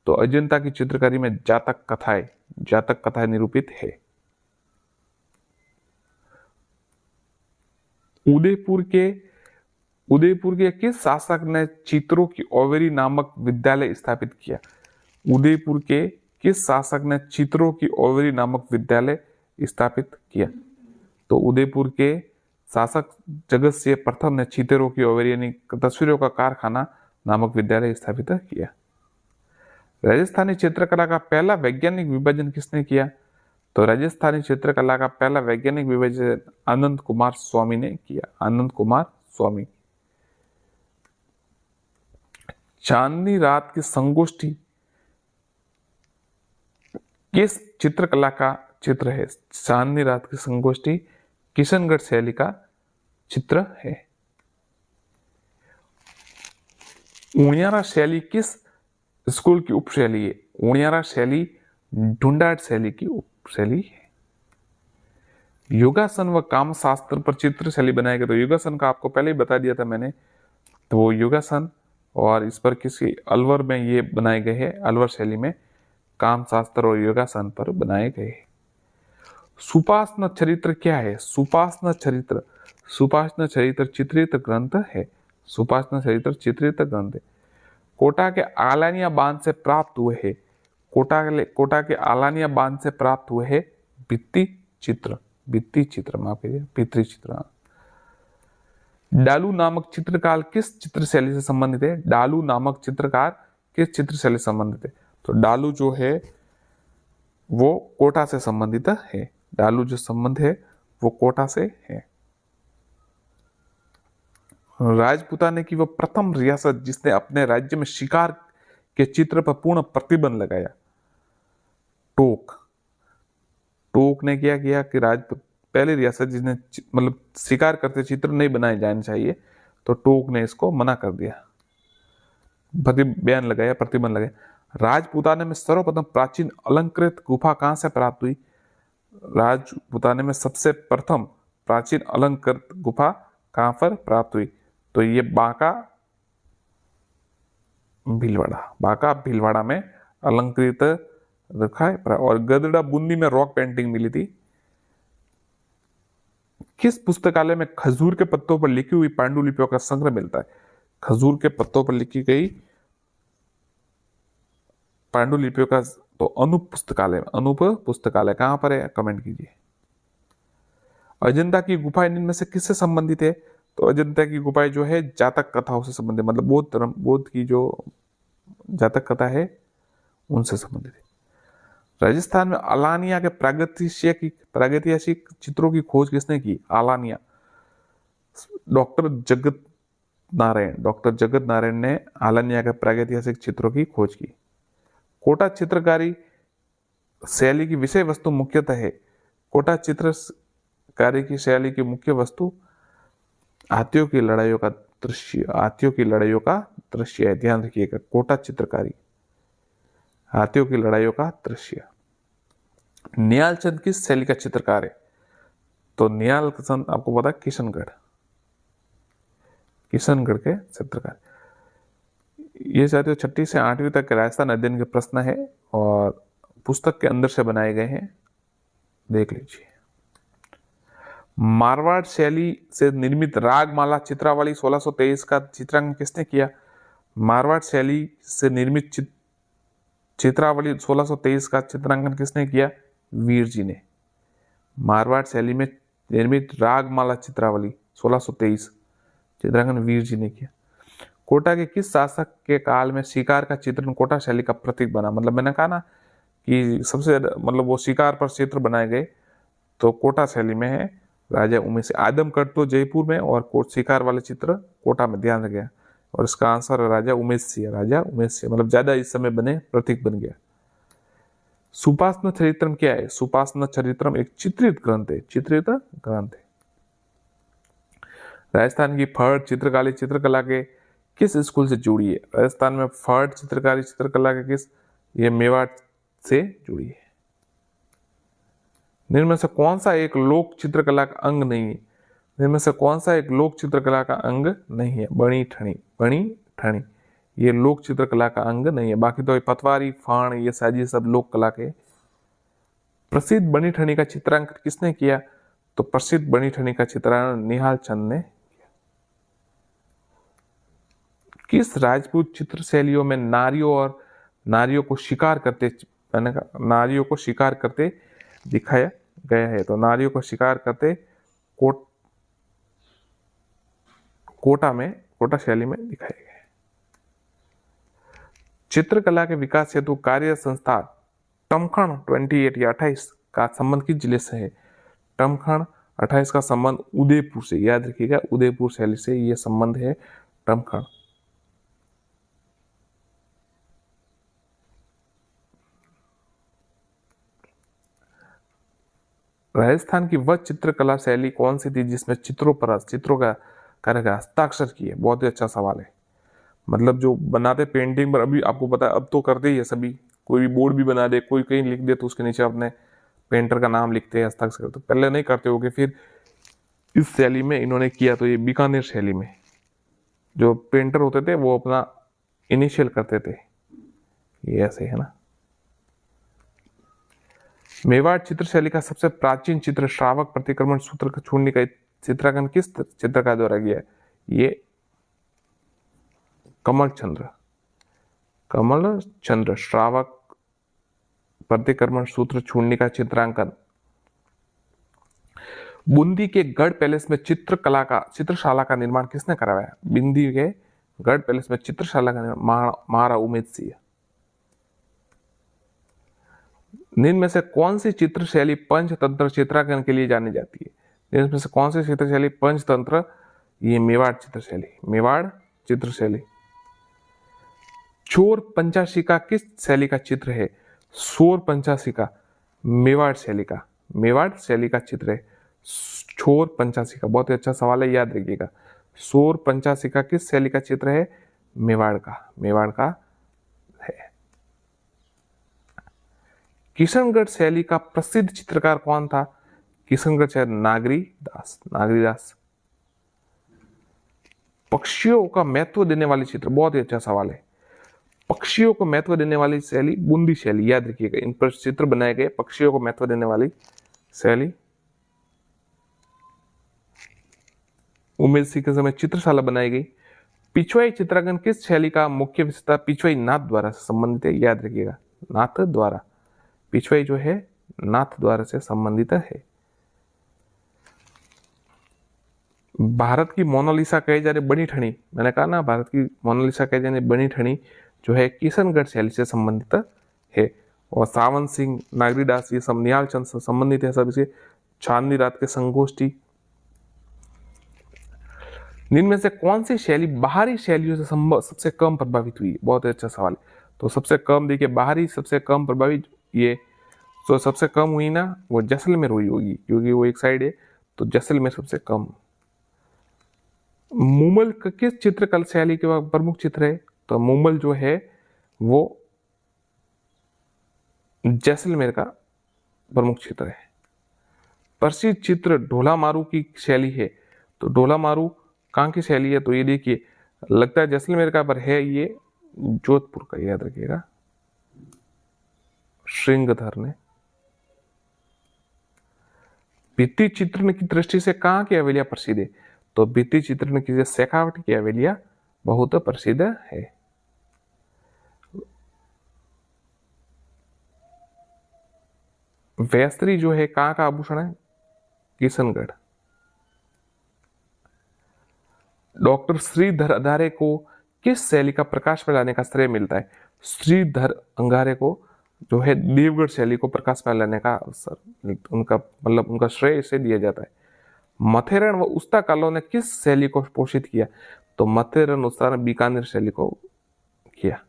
तो अजंता की चित्रकारी में जातक कथाएं निरूपित है। उदयपुर के किस शासक ने चित्रों की ओवेरी नामक विद्यालय स्थापित किया? उदयपुर के किस शासक ने चित्रों की ओवेरी नामक विद्यालय स्थापित किया? तो उदयपुर के शासक जगत सिंह प्रथम ने चित्रों की ओवेरी यानी तस्वीरों का कारखाना नामक विद्यालय स्थापित किया। राजस्थानी चित्रकला का पहला वैज्ञानिक विभाजन किसने किया? तो राजस्थानी चित्रकला का पहला वैज्ञानिक विभाजन आनंद कुमार स्वामी ने किया, आनंद कुमार स्वामी। चांदनी रात की संगोष्ठी किस चित्रकला का चित्र है? चांदनी रात की संगोष्ठी किशनगढ़ शैली का चित्र है। उणियारा शैली किस स्कूल की उपशैली है? उणियारा शैली ढूंढाट शैली की उपशैली है। योगासन व काम शास्त्र पर चित्र शैली बनाया गया। तो योगासन का आपको पहले ही बता दिया था मैंने, तो वो योगासन और इस पर किसी अलवर में ये बनाए गए हैं, अलवर शैली में काम शास्त्र और योगासन पर बनाए गए। सुपासना चरित्र क्या है? सुपासना चरित्र चित्रित ग्रंथ है। सुपासना चरित्र चित्रित ग्रंथ है। कोटा के आलानिया बांध से प्राप्त हुए हैं। कोटा के आलानिया बांध से प्राप्त हुए हैं भित्ति चित्र, माफ कीजिए, भित्ति चित्र। डालू नामक चित्रकार किस चित्र शैली से संबंधित है? डालू नामक चित्रकार किस चित्र शैली से संबंधित है? तो डालू जो है वो कोटा से संबंधित है। डालू जो संबंध है वो कोटा से है। राजपूताने की वो प्रथम रियासत जिसने अपने राज्य में शिकार के चित्र पर पूर्ण प्रतिबंध लगाया? टोक ने क्या किया कि राजपूत पहली रियासत जिसने मतलब शिकार करते चित्र नहीं बनाए जाने चाहिए, तो टोक ने इसको मना कर दिया, प्रतिबंध लगाया। राजपूताने में सर्वप्रथम प्राचीन अलंकृत गुफा कहां से प्राप्त हुई? राजपूताने में सबसे प्रथम प्राचीन अलंकृत गुफा कहां पर प्राप्त हुई? तो ये भीलवाड़ा, बांका भीलवाड़ा में अलंकृत रखा है। और गदड़ा बूंदी में रॉक पेंटिंग मिली थी। किस पुस्तकालय में खजूर के पत्तों पर लिखी हुई पांडुलिपियों का संग्रह मिलता है? खजूर के पत्तों पर लिखी गई पांडुलिपियों का, तो अनूप पुस्तकालय, अनूप पुस्तकालय कहां पर है? कमेंट कीजिए। अजंता की गुफाएं इनमें से किससे संबंधित है? तो अजंता की गुफाएं जो है जातक कथाओं से संबंधित, मतलब बौद्ध धर्म, बौद्ध की जो जातक कथा है उनसे संबंधित है। राजस्थान में आलानिया के प्रागैतिहासिक चित्रों की खोज किसने की? आलानिया, डॉक्टर जगत नारायण ने आलानिया के प्रागैतिहासिक चित्रों की खोज की। कोटा चित्रकारी शैली की विषय वस्तु मुख्यतः है। कोटा चित्रकारी की शैली की मुख्य वस्तु हाथियों की लड़ाइयों का दृश्य, हाथियों की लड़ाइयों का दृश्य है। ध्यान रखिएगा, कोटा चित्रकारी हाथियों की लड़ाइयों का दृश्य। निहाल चंद किस शैली का चित्रकार है? तो निहाल चंद आपको पता है किशनगढ़ के चित्रकार। ये साथियों 6वीं से 8वीं तक के राजस्थान अध्ययन के प्रश्न है और पुस्तक के अंदर से बनाए गए हैं, देख लीजिए। मारवाड़ शैली से निर्मित रागमाला चित्रावली 1623 का चित्रांकन किसने किया? मारवाड़ शैली से निर्मित चित्रावली 1623 का चित्रांकन किसने किया? वीर जी ने। मारवाड़ शैली में निर्मित रागमाला चित्रावली 1623 चित्रांकन वीर जी ने किया। कोटा के किस शासक के काल में शिकार का चित्रण कोटा शैली का प्रतीक बना? मतलब मैंने कहा ना कि सबसे मतलब वो शिकार पर चित्र बनाए गए, तो कोटा शैली में है राजा उमेश सिंह। आदमकद तो जयपुर में और शिकार वाले चित्र कोटा में, ध्यान रख गया। और इसका आंसर राजा उमेश सिंह, मतलब ज्यादा इस समय बने, प्रतीक बन गया। सुपासना चरित्रम क्या है? सुपासना चरित्रम एक चित्रित ग्रंथ है। राजस्थान की फर्ट चित्रकारी चित्रकला के किस स्कूल से जुड़ी है? राजस्थान में फर्ट चित्रकारी चित्रकला के ये मेवाड़ से जुड़ी है। निम्न में से कौन सा एक लोक चित्रकला का अंग नहीं है? निम्न में से कौन सा एक लोक चित्रकला का अंग नहीं है? बणी ठणी ये लोक चित्रकला का अंग नहीं है। बाकी तो पतवारी, फाण, ये साजी सब लोक कला के। प्रसिद्ध बणी ठणी का चित्रांकन किसने किया? तो प्रसिद्ध बणी ठणी का चित्रांकन निहाल चंद ने किया। किस राजपूत चित्र शैलियों में नारियों को शिकार करते दिखाया गया है? तो नारियों को शिकार करते कोटा शैली में दिखाया गया है। चित्रकला के विकास हेतु कार्य संस्था टमखण 28 या 28 का संबंध किस जिले से है? टमखण 28 का संबंध उदयपुर से, याद रखिएगा, उदयपुर शैली से यह संबंध है टमखण। राजस्थान की वह चित्रकला शैली कौन सी थी जिसमें चित्रों का कार्य का हस्ताक्षर किए? बहुत ही अच्छा सवाल है। मतलब जो बनाते पेंटिंग पर, अभी आपको पता है अब तो करते ही है सभी, कोई भी बोर्ड भी बना दे, कोई कहीं लिख दे तो उसके नीचे अपने पेंटर का नाम लिखते हैं, हस्ताक्षर करते। पहले नहीं करते होगे, फिर इस शैली में इन्होंने किया। तो ये बीकानेर शैली में जो पेंटर होते थे वो अपना इनिशियल करते थे, ये ऐसे है ना। मेवाड़ चित्र शैली का सबसे प्राचीन चित्र श्रावक प्रतिक्रमण सूत्र का छोड़ने का चित्रांकन किस चित्रकार द्वारा किया है? ये कमल चंद्र श्रावक प्रतिक्रमण सूत्र छोड़ने का चित्रांकन। बूंदी के गढ़ पैलेस में चित्रशाला का निर्माण किसने करवाया? बूंदी के गढ़ पैलेस में चित्रशाला का निर्माण महाराणा उमेद सिंह। निम्न में से कौन सी चित्र शैली पंचतंत्र चित्रांकन के लिए जानी जाती है? निम्न में से कौन सी चित्र शैली पंचतंत्र? ये मेवाड़ चित्र शैली। शोर पंचाशिका किस शैली का चित्र है? शोर पंचाशिका मेवाड़ शैली का चित्र है। शोर पंचाशिका बहुत ही अच्छा सवाल है, याद रखिएगा। शोर पंचाशिका किस शैली का चित्र है? मेवाड़ का है। किशनगढ़ शैली का प्रसिद्ध चित्रकार कौन था? किशनगढ़ शैली नागरी दास। पक्षियों का महत्व देने वाले चित्र, बहुत ही अच्छा सवाल है। पक्षियों को महत्व देने वाली शैली बूंदी शैली, याद रखिएगा। इन पर चित्र बनाए गए पक्षियों को महत्व देने वाली शैली। उमेश सिंह के समय चित्रशाला बनाई गई। पिछवाई चित्रांकन किस शैली का मुख्य विशेषता पिछवाई नाथ द्वारा से संबंधित है, याद रखिएगा, नाथ द्वारा। पिछवाई जो है नाथ द्वारा से संबंधित है। भारत की मोनालिसा कहे जा रही बनी ठनी, मैंने कहा ना भारत की मोनालिसा कहे जाने बनी ठनी जो है किशनगढ़ शैली से संबंधित है। और सावन सिंह, नागरीदास, ये सब निहाल चंद से संबंधित है सब। इसे चांदनी रात के संगोष्ठी। इनमें से कौन सी शैली बाहरी शैलियों से सबसे कम प्रभावित हुई? बहुत अच्छा सवाल है। तो सबसे कम देखिए, बाहरी सबसे कम प्रभावित ये तो सबसे कम हुई ना, वो जैसलमेर हुई होगी, क्योंकि वो एक साइड है, तो जैसलमेर सबसे कम। मुमल किस चित्रकला शैली के प्रमुख चित्र है? तो मुमल जो है वो जैसलमेर का प्रमुख चित्र है। प्रसिद्ध चित्र ढोला मारू की शैली है। तो ढोला मारू कहाँ की शैली है? तो ये देखिए, लगता है जैसलमेर का, पर है ये जोधपुर का, याद रखिएगा, श्रृंगधर ने। भित्ति चित्रण की दृष्टि से कहाँ की हवेलियां प्रसिद्ध है? तो भित्ति चित्रण की शेखावटी की हवेलियां बहुत प्रसिद्ध है। वैस्त्री जो है कहाँ का आभूषण है? किशनगढ़। डॉक्टर श्रीधर अंगारे को किस शैली का प्रकाश में लाने का श्रेय मिलता है? श्रीधर अंगारे को जो है देवगढ़ शैली को प्रकाश में लाने का अवसर, उनका मतलब उनका श्रेय इसे दिया जाता है। मथेरन व उस्ता कालो ने किस शैली को पोषित किया? तो मथेरन उस्ता ने बीकानेर शैली को किया।